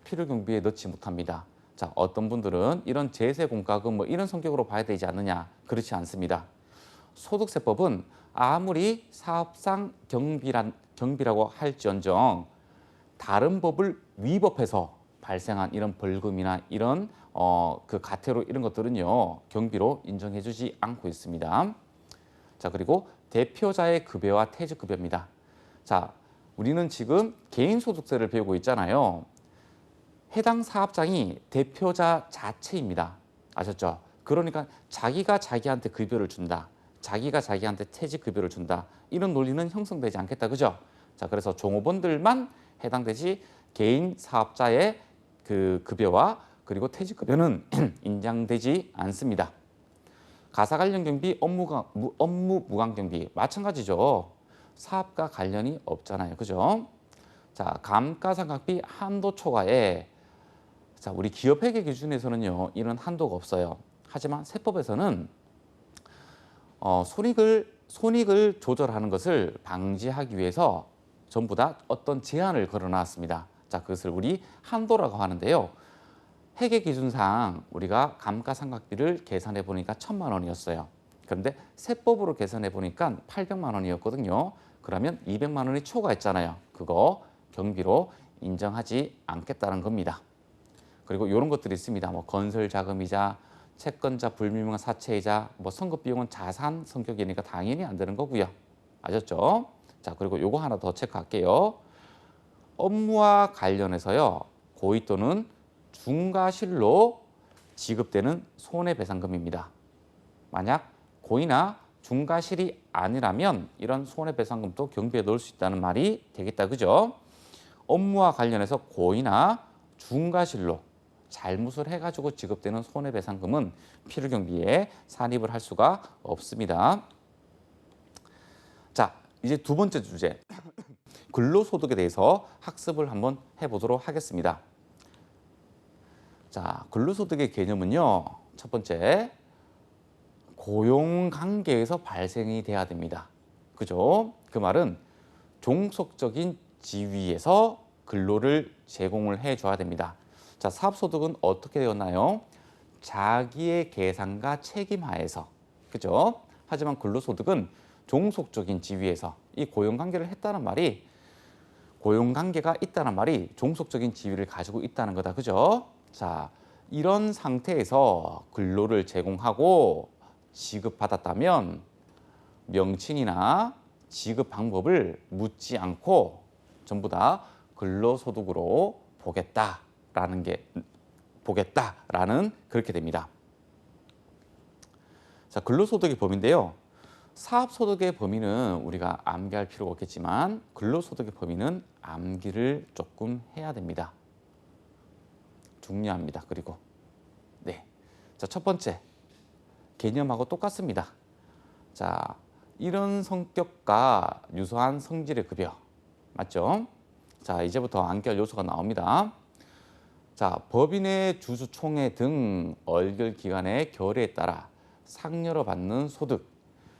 필요경비에 넣지 못합니다. 자, 어떤 분들은 이런 제세공과금 뭐 이런 성격으로 봐야 되지 않느냐? 그렇지 않습니다. 소득세법은 아무리 사업상 경비라고 할지언정 다른 법을 위법해서 발생한 이런 벌금이나 이런 그 가태료 이런 것들은요 경비로 인정해주지 않고 있습니다. 자, 그리고 대표자의 급여와 퇴직급여입니다. 자, 우리는 지금 개인소득세를 배우고 있잖아요. 해당 사업장이 대표자 자체입니다. 아셨죠? 그러니까 자기가 자기한테 급여를 준다. 자기가 자기한테 퇴직급여를 준다. 이런 논리는 형성되지 않겠다. 그죠? 자, 그래서 종업원들만 해당되지 개인 사업자의 그 급여와 그리고 퇴직급여는 인정되지 않습니다. 가사 관련 경비, 업무 무관 경비 마찬가지죠. 사업과 관련이 없잖아요. 그죠? 자, 감가상각비 한도 초과에 자, 우리 기업회계 기준에서는요. 이런 한도가 없어요. 하지만 세법에서는 손익을 조절하는 것을 방지하기 위해서 전부 다 어떤 제한을 걸어놨습니다. 자, 그것을 우리 한도라고 하는데요. 회계 기준상 우리가 감가상각비를 계산해 보니까 1,000만 원이었어요. 그런데 세법으로 계산해 보니까 800만 원이었거든요. 그러면 200만 원이 초과했잖아요. 그거 경비로 인정하지 않겠다는 겁니다. 그리고 이런 것들이 있습니다. 뭐 건설 자금이자, 채권자 불분명한 사채이자, 뭐 선급 비용은 자산 성격이니까 당연히 안 되는 거고요. 아셨죠? 자, 그리고 요거 하나 더 체크할게요. 업무와 관련해서요. 고의 또는 중과실로 지급되는 손해배상금입니다. 만약 고의나 중과실이 아니라면 이런 손해배상금도 경비에 넣을 수 있다는 말이 되겠다. 그죠? 업무와 관련해서 고의나 중과실로 잘못을 해가지고 지급되는 손해배상금은 필요경비에 산입을 할 수가 없습니다. 자, 이제 두 번째 주제, 근로소득에 대해서 학습을 한번 해보도록 하겠습니다. 자, 근로소득의 개념은요. 첫 번째, 고용관계에서 발생이 돼야 됩니다. 그죠? 그 말은 종속적인 지위에서 근로를 제공을 해줘야 됩니다. 자, 사업소득은 어떻게 되었나요? 자기의 계산과 책임하에서, 그죠? 하지만 근로소득은 종속적인 지위에서 이 고용관계를 했다는 말이 고용관계가 있다는 말이 종속적인 지위를 가지고 있다는 거다. 그죠? 자, 이런 상태에서 근로를 제공하고 지급받았다면 명칭이나 지급 방법을 묻지 않고 전부 다 근로소득으로 보겠다라는 그렇게 됩니다. 자, 근로소득의 범위인데요. 사업소득의 범위는 우리가 암기할 필요가 없겠지만 근로소득의 범위는 암기를 조금 해야 됩니다. 중요합니다. 그리고 네, 자, 첫 번째 개념하고 똑같습니다. 자, 이런 성격과 유사한 성질의 급여 맞죠? 자, 이제부터 암기할 요소가 나옵니다. 자, 법인의 주주총회 등 얼결 기관의 결의에 따라 상여로 받는 소득.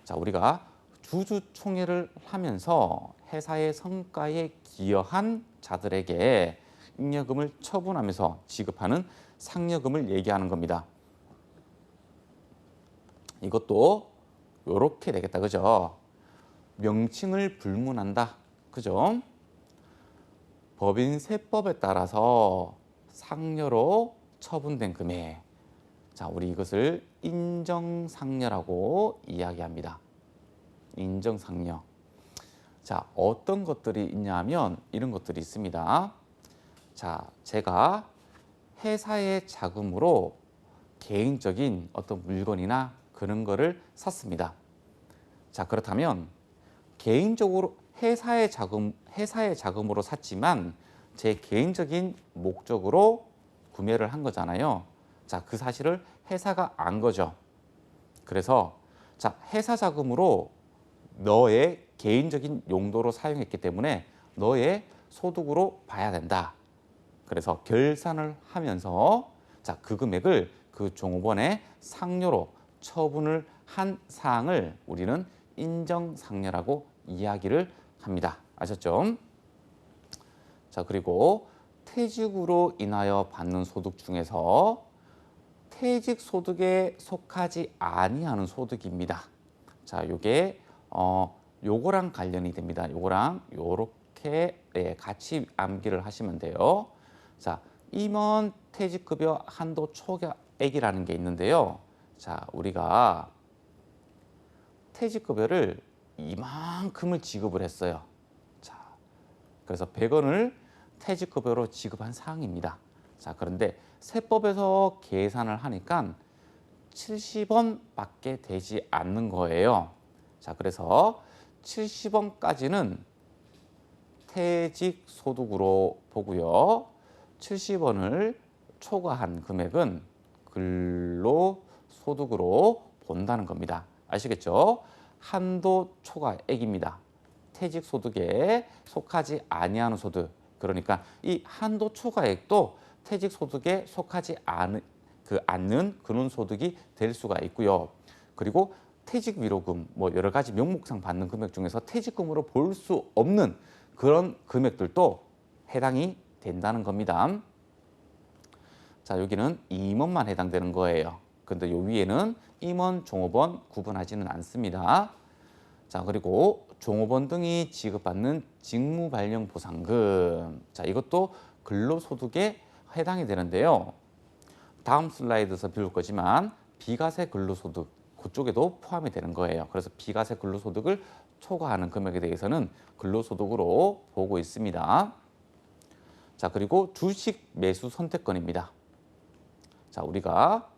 자, 우리가 주주총회를 하면서 회사의 성과에 기여한 자들에게 잉여금을 처분하면서 지급하는 상여금을 얘기하는 겁니다. 이것도 이렇게 되겠다. 그죠? 명칭을 불문한다. 그죠? 법인 세법에 따라서 상여로 처분된 금액. 자, 우리 이것을 인정상여라고 이야기합니다. 인정상여. 자, 어떤 것들이 있냐 하면 이런 것들이 있습니다. 자, 제가 회사의 자금으로 개인적인 어떤 물건이나 그런 거를 샀습니다. 자, 그렇다면 개인적으로 회사의 자금으로 샀지만 제 개인적인 목적으로 구매를 한 거잖아요. 자, 그 사실을 회사가 안 거죠. 그래서 자, 회사 자금으로 너의 개인적인 용도로 사용했기 때문에 너의 소득으로 봐야 된다. 그래서 결산을 하면서 자, 그 금액을 그 종업원의 상여로 처분을 한 사항을 우리는 인정상여라고 이야기를 합니다. 아셨죠? 자, 그리고 퇴직으로 인하여 받는 소득 중에서 퇴직 소득에 속하지 아니하는 소득입니다. 자, 요게 요거랑 관련이 됩니다. 요거랑 요렇게 같이 암기를 하시면 돼요. 자, 임원 퇴직급여 한도 초과액이라는 게 있는데요. 자, 우리가 퇴직급여를 이만큼을 지급을 했어요. 자, 그래서 100원을 퇴직급여로 지급한 사항입니다. 자, 그런데 세법에서 계산을 하니까 70원밖에 되지 않는 거예요. 자, 그래서 70원까지는 퇴직소득으로 보고요. 70원을 초과한 금액은 근로소득으로 본다는 겁니다. 아시겠죠? 한도 초과액입니다. 퇴직소득에 속하지 아니하는 소득. 그러니까 이 한도 초과액도 퇴직소득에 속하지 않는 근원소득이 될 수가 있고요. 그리고 퇴직위로금, 뭐 여러 가지 명목상 받는 금액 중에서 퇴직금으로 볼 수 없는 그런 금액들도 해당이 된다는 겁니다. 자, 여기는 임원만 해당되는 거예요. 근데 요 위에는 임원, 종업원 구분하지는 않습니다. 자, 그리고 종업원 등이 지급받는 직무발령보상금. 자, 이것도 근로소득에 해당이 되는데요. 다음 슬라이드에서 배울 거지만 비과세 근로소득 그쪽에도 포함이 되는 거예요. 그래서 비과세 근로소득을 초과하는 금액에 대해서는 근로소득으로 보고 있습니다. 자, 그리고 주식 매수 선택권입니다. 자, 우리가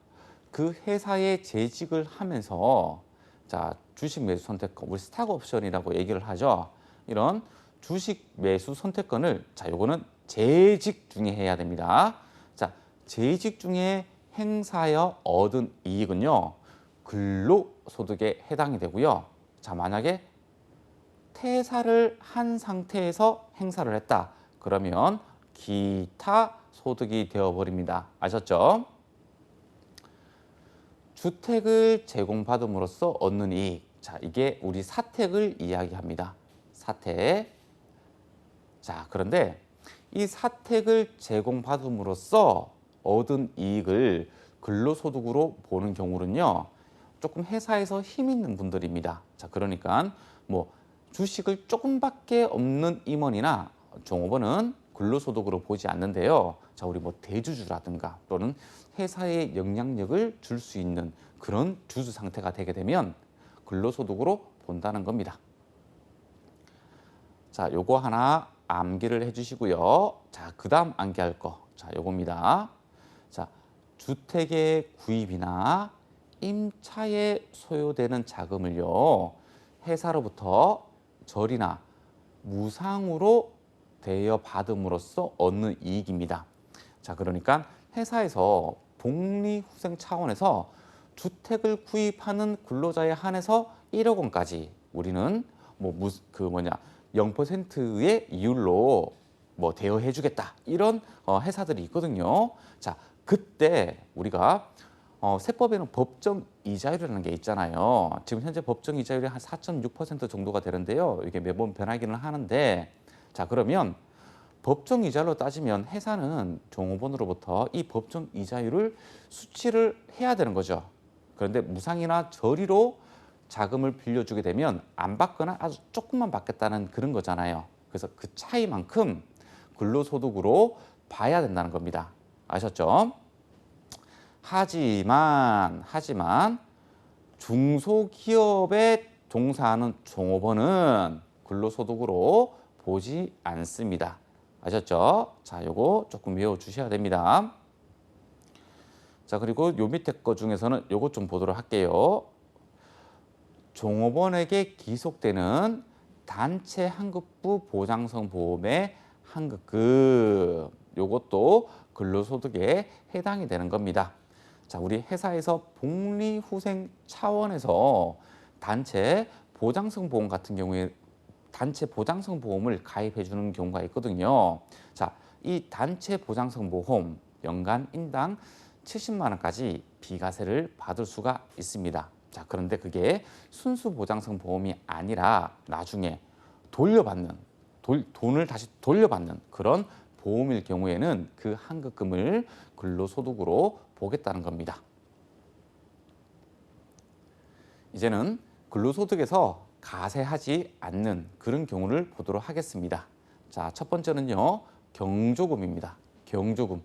그 회사에 재직을 하면서 자, 주식 매수 선택권, 우리 스탁 옵션이라고 얘기를 하죠. 이런 주식 매수 선택권을 자, 요거는 재직 중에 해야 됩니다. 자, 재직 중에 행사하여 얻은 이익은요. 근로소득에 해당이 되고요. 자, 만약에 퇴사를 한 상태에서 행사를 했다. 그러면 기타 소득이 되어버립니다. 아셨죠? 주택을 제공받음으로써 얻는 이익. 자, 이게 우리 사택을 이야기합니다. 사택. 자, 그런데 이 사택을 제공받음으로써 얻은 이익을 근로소득으로 보는 경우는요. 조금 회사에서 힘 있는 분들입니다. 자, 그러니까 뭐 주식을 조금밖에 없는 임원이나 종업원은 근로소득으로 보지 않는데요. 자, 우리 뭐 대주주라든가 또는 회사에 영향력을 줄 수 있는 그런 주주 상태가 되게 되면 근로소득으로 본다는 겁니다. 자, 요거 하나 암기를 해주시고요. 자, 그다음 암기할 거. 자, 요겁니다. 자, 주택의 구입이나 임차에 소요되는 자금을요. 회사로부터 절이나 무상으로 대여받음으로써 얻는 이익입니다. 자, 그러니까 회사에서 복리후생 차원에서 주택을 구입하는 근로자에 한해서 1억 원까지 우리는 뭐 0%의 이율로 뭐 대여해 주겠다. 이런 회사들이 있거든요. 자, 그때 우리가 세법에는 법정 이자율이라는 게 있잖아요. 지금 현재 법정 이자율이 한 4.6% 정도가 되는데요. 이게 매번 변하기는 하는데 자, 그러면 법정 이자율로 따지면 회사는 종업원으로부터 이 법정 이자율을 수취를 해야 되는 거죠. 그런데 무상이나 저리로 자금을 빌려주게 되면 안 받거나 아주 조금만 받겠다는 그런 거잖아요. 그래서 그 차이만큼 근로소득으로 봐야 된다는 겁니다. 아셨죠? 하지만 중소기업에 종사하는 종업원은 근로소득으로 보지 않습니다. 아셨죠? 자, 요거 조금 외워주셔야 됩니다. 자, 그리고 요 밑에 거 중에서는 요거 좀 보도록 할게요. 종업원에게 기속되는 단체 환급부 보장성 보험의 환급금. 요것도 근로소득에 해당이 되는 겁니다. 자, 우리 회사에서 복리후생 차원에서 단체 보장성 보험 같은 경우에 단체 보장성 보험을 가입해 주는 경우가 있거든요. 자, 이 단체 보장성 보험 연간 인당 70만 원까지 비과세를 받을 수가 있습니다. 자, 그런데 그게 순수 보장성 보험이 아니라 나중에 돈을 다시 돌려받는 그런 보험일 경우에는 그 환급금을 근로소득으로 보겠다는 겁니다. 이제는 근로소득에서 가세하지 않는 그런 경우를 보도록 하겠습니다. 자, 첫 번째는요. 경조금입니다. 경조금.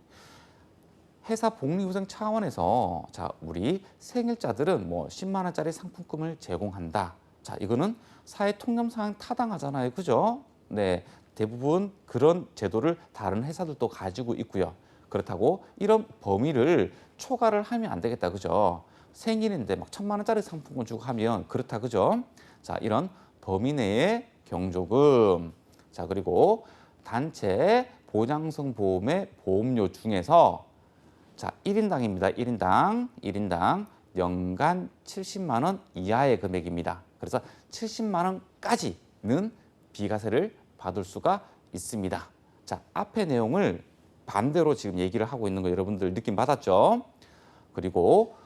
회사 복리후생 차원에서 자, 우리 생일자들은 뭐 10만 원짜리 상품금을 제공한다. 자, 이거는 사회 통념상 타당하잖아요. 그죠? 네. 대부분 그런 제도를 다른 회사들도 가지고 있고요. 그렇다고 이런 범위를 초과를 하면 안 되겠다. 그죠? 생일인데 막 1,000만 원짜리 상품권 주고 하면 그렇다. 그죠? 자, 이런 범위 내의 경조금. 자, 그리고 단체 보장성 보험의 보험료 중에서 자, 1인당입니다. 1인당 연간 70만 원 이하의 금액입니다. 그래서 70만 원까지는 비과세를 받을 수가 있습니다. 자, 앞의 내용을 반대로 지금 얘기를 하고 있는 거 여러분들 느낌 받았죠? 그리고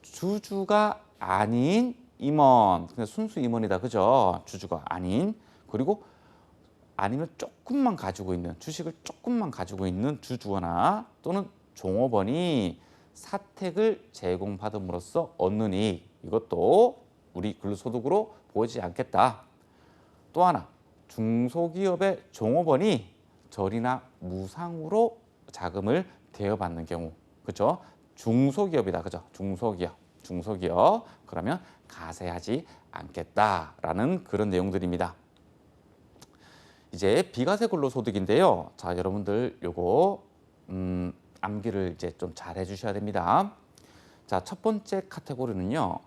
주주가 아닌 임원, 그냥 순수 임원이다, 그죠? 주주가 아닌, 그리고 아니면 조금만 가지고 있는, 주식을 조금만 가지고 있는 주주거나 또는 종업원이 사택을 제공받음으로써 얻는 이익, 이것도 우리 근로소득으로 보지 않겠다. 또 하나, 중소기업의 종업원이 절이나 무상으로 자금을 대여받는 경우, 그렇죠? 중소기업이다, 그죠? 중소기업. 그러면 가세하지 않겠다라는 그런 내용들입니다. 이제 비과세 근로소득인데요. 자, 여러분들 요거 암기를 이제 좀 잘 해주셔야 됩니다. 자, 첫 번째 카테고리는요,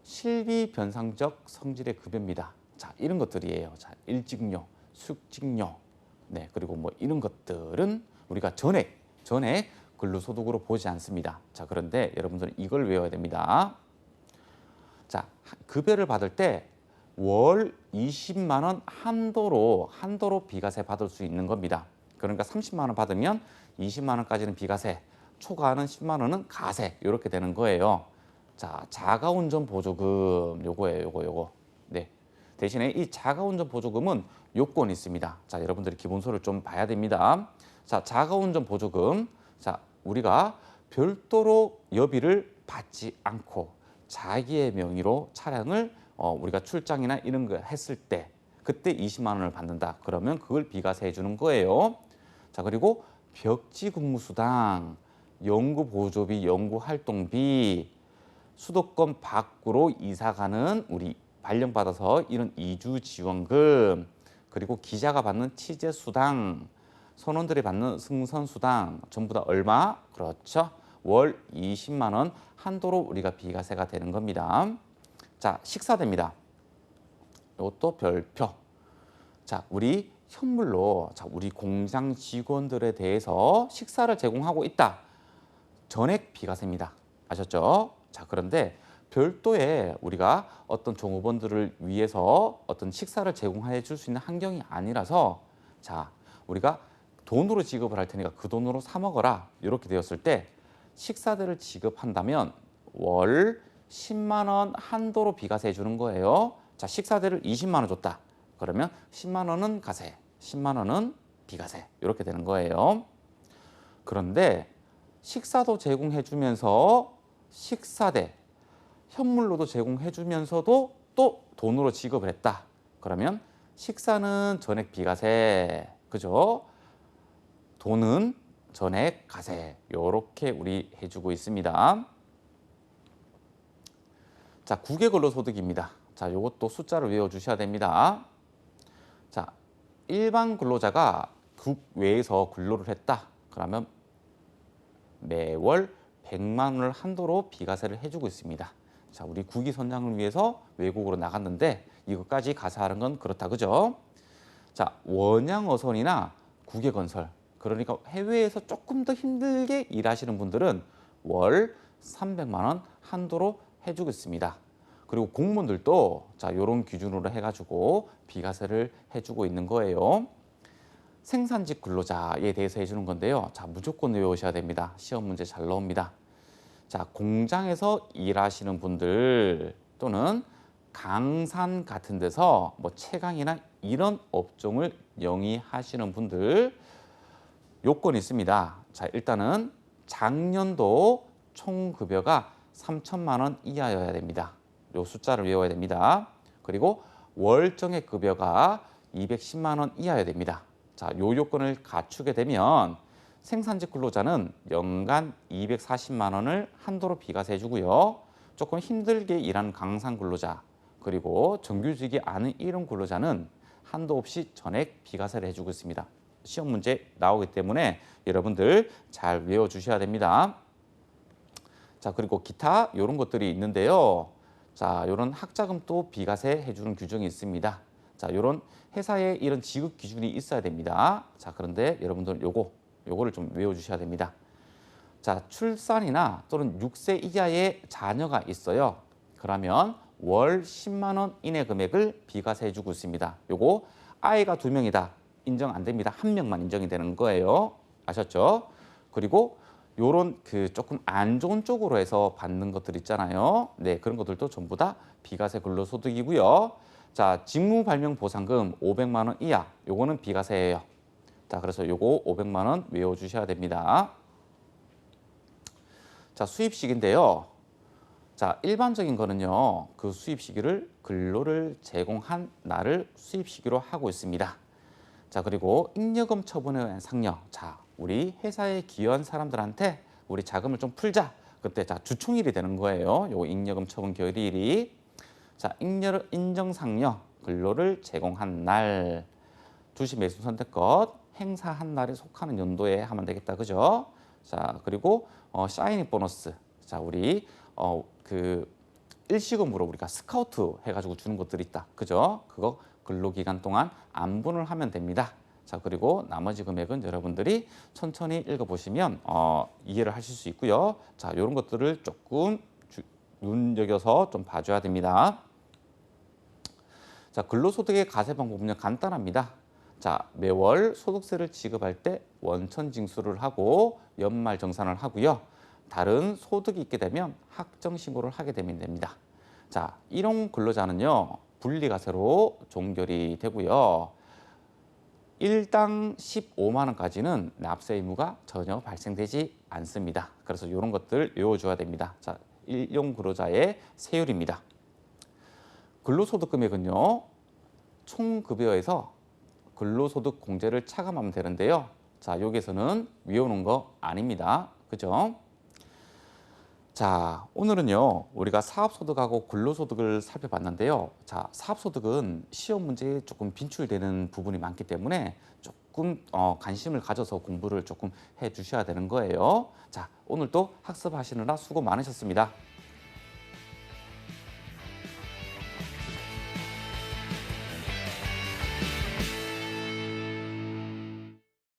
실비 변상적 성질의 급여입니다. 자, 이런 것들이에요. 자, 일직료, 숙직료, 네, 그리고 뭐 이런 것들은 우리가 전액 근로소득으로 보지 않습니다. 자, 그런데 여러분들은 이걸 외워야 됩니다. 자, 급여를 받을 때 월 20만 원 한도로 비과세 받을 수 있는 겁니다. 그러니까 30만 원 받으면 20만 원까지는 비과세, 초과하는 10만 원은 가세, 이렇게 되는 거예요. 자, 자가운전 보조금 요거예요, 요거. 네. 대신에 이 자가운전 보조금은 요건이 있습니다. 자, 여러분들이 기본서를 좀 봐야 됩니다. 자, 자가운전 보조금. 자, 우리가 별도로 여비를 받지 않고 자기의 명의로 차량을 우리가 출장이나 이런 거 했을 때 그때 20만 원을 받는다. 그러면 그걸 비과세해 주는 거예요. 자, 그리고 벽지 근무수당, 연구보조비, 연구활동비, 수도권 밖으로 이사 가는 우리 발령받아서 이런 이주지원금, 그리고 기자가 받는 취재수당, 선원들이 받는 승선수당, 전부 다 얼마? 그렇죠. 월 20만 원 한도로 우리가 비과세가 되는 겁니다. 자, 식사대입니다. 이것도 별표. 자, 우리 현물로 우리 공장 직원들에 대해서 식사를 제공하고 있다. 전액 비과세입니다. 아셨죠? 자, 그런데 별도의 우리가 어떤 종업원들을 위해서 어떤 식사를 제공해 줄 수 있는 환경이 아니라서 자, 우리가 돈으로 지급을 할 테니까 그 돈으로 사 먹어라. 이렇게 되었을 때 식사대를 지급한다면 월 10만 원 한도로 비과세해 주는 거예요. 자, 식사대를 20만 원 줬다. 그러면 10만 원은 가세, 10만 원은 비과세. 이렇게 되는 거예요. 그런데 식사도 제공해 주면서 식사대, 현물로도 제공해 주면서도 또 돈으로 지급을 했다. 그러면 식사는 전액 비과세, 그죠? 돈은 전액 가세. 이렇게 우리 해주고 있습니다. 자, 국외근로소득입니다. 자, 이것도 숫자를 외워주셔야 됩니다. 자, 일반 근로자가 국외에서 근로를 했다. 그러면 매월 100만 원을 한도로 비과세를 해주고 있습니다. 자, 우리 국위 선장을 위해서 외국으로 나갔는데 이것까지 가세하는 건 그렇다, 그죠? 자, 원양어선이나 국외건설, 그러니까 해외에서 조금 더 힘들게 일하시는 분들은 월 300만 원 한도로 해주고 있습니다. 그리고 공무원들도 자, 이런 기준으로 해가지고 비과세를 해주고 있는 거예요. 생산직 근로자에 대해서 해주는 건데요. 자, 무조건 외우셔야 됩니다. 시험 문제 잘 나옵니다. 자, 공장에서 일하시는 분들 또는 강산 같은 데서 뭐 채광이나 이런 업종을 영위하시는 분들 요건이 있습니다. 자, 일단은 작년도 총급여가 3천만 원 이하여야 됩니다. 요 숫자를 외워야 됩니다. 그리고 월정액 급여가 210만 원 이하여야 됩니다. 자, 요 요건을 갖추게 되면 생산직 근로자는 연간 240만 원을 한도로 비과세 해주고요. 조금 힘들게 일하는 강산 근로자, 그리고 정규직이 아닌 이런 근로자는 한도 없이 전액 비과세를 해주고 있습니다. 시험 문제 나오기 때문에 여러분들 잘 외워주셔야 됩니다. 자, 그리고 기타 이런 것들이 있는데요. 자, 이런 학자금도 비과세 해주는 규정이 있습니다. 자, 요런 회사에 이런 지급 기준이 있어야 됩니다. 자, 그런데 여러분들 요거를 좀 외워주셔야 됩니다. 자, 출산이나 또는 6세 이하의 자녀가 있어요. 그러면 월 10만 원 이내 금액을 비과세해 주고 있습니다. 요거 아이가 2명이다. 인정 안 됩니다. 1명만 인정이 되는 거예요. 아셨죠? 그리고 요런 그 조금 안 좋은 쪽으로 해서 받는 것들 있잖아요. 네, 그런 것들도 전부 다 비과세 근로소득이고요. 자, 직무발명보상금 500만 원 이하, 요거는 비과세예요. 자, 그래서 요거 500만 원 외워주셔야 됩니다. 자, 수입 시기인데요. 자, 일반적인 거는요, 그 수입 시기를 근로를 제공한 날을 수입 시기로 하고 있습니다. 자, 그리고 잉여금 처분에 의한 상여. 자, 우리 회사에 기여한 사람들한테 우리 자금을 좀 풀자. 그때 자, 주총일이 되는 거예요. 요 잉여금 처분 결의일이. 자, 인정상여 근로를 제공한 날. 주식 매수 선택권 행사한 날에 속하는 연도에 하면 되겠다. 그죠? 자, 그리고 샤이니 보너스. 자, 우리 그 일시금으로 우리가 스카우트 해가지고 주는 것들이 있다. 그죠? 그거 근로기간 동안 안분을 하면 됩니다. 자, 그리고 나머지 금액은 여러분들이 천천히 읽어보시면 이해를 하실 수 있고요. 자, 이런 것들을 조금 눈여겨서 좀 봐줘야 됩니다. 자, 근로소득의 과세 방법은요, 간단합니다. 자, 매월 소득세를 지급할 때 원천 징수를 하고 연말 정산을 하고요. 다른 소득이 있게 되면 확정 신고를 하게 되면 됩니다. 자, 일용 근로자는요, 분리과세로 종결이 되고요. 일당 15만 원까지는 납세 의무가 전혀 발생되지 않습니다. 그래서 이런 것들 외워줘야 됩니다. 자, 일용 근로자의 세율입니다. 근로소득 금액은요, 총급여에서 근로소득 공제를 차감하면 되는데요. 자, 여기에서는 외우는 거 아닙니다. 그죠? 자, 오늘은요, 우리가 사업소득하고 근로소득을 살펴봤는데요. 자, 사업소득은 시험 문제에 조금 빈출되는 부분이 많기 때문에 조금 관심을 가져서 공부를 조금 해 주셔야 되는 거예요. 자, 오늘도 학습하시느라 수고 많으셨습니다.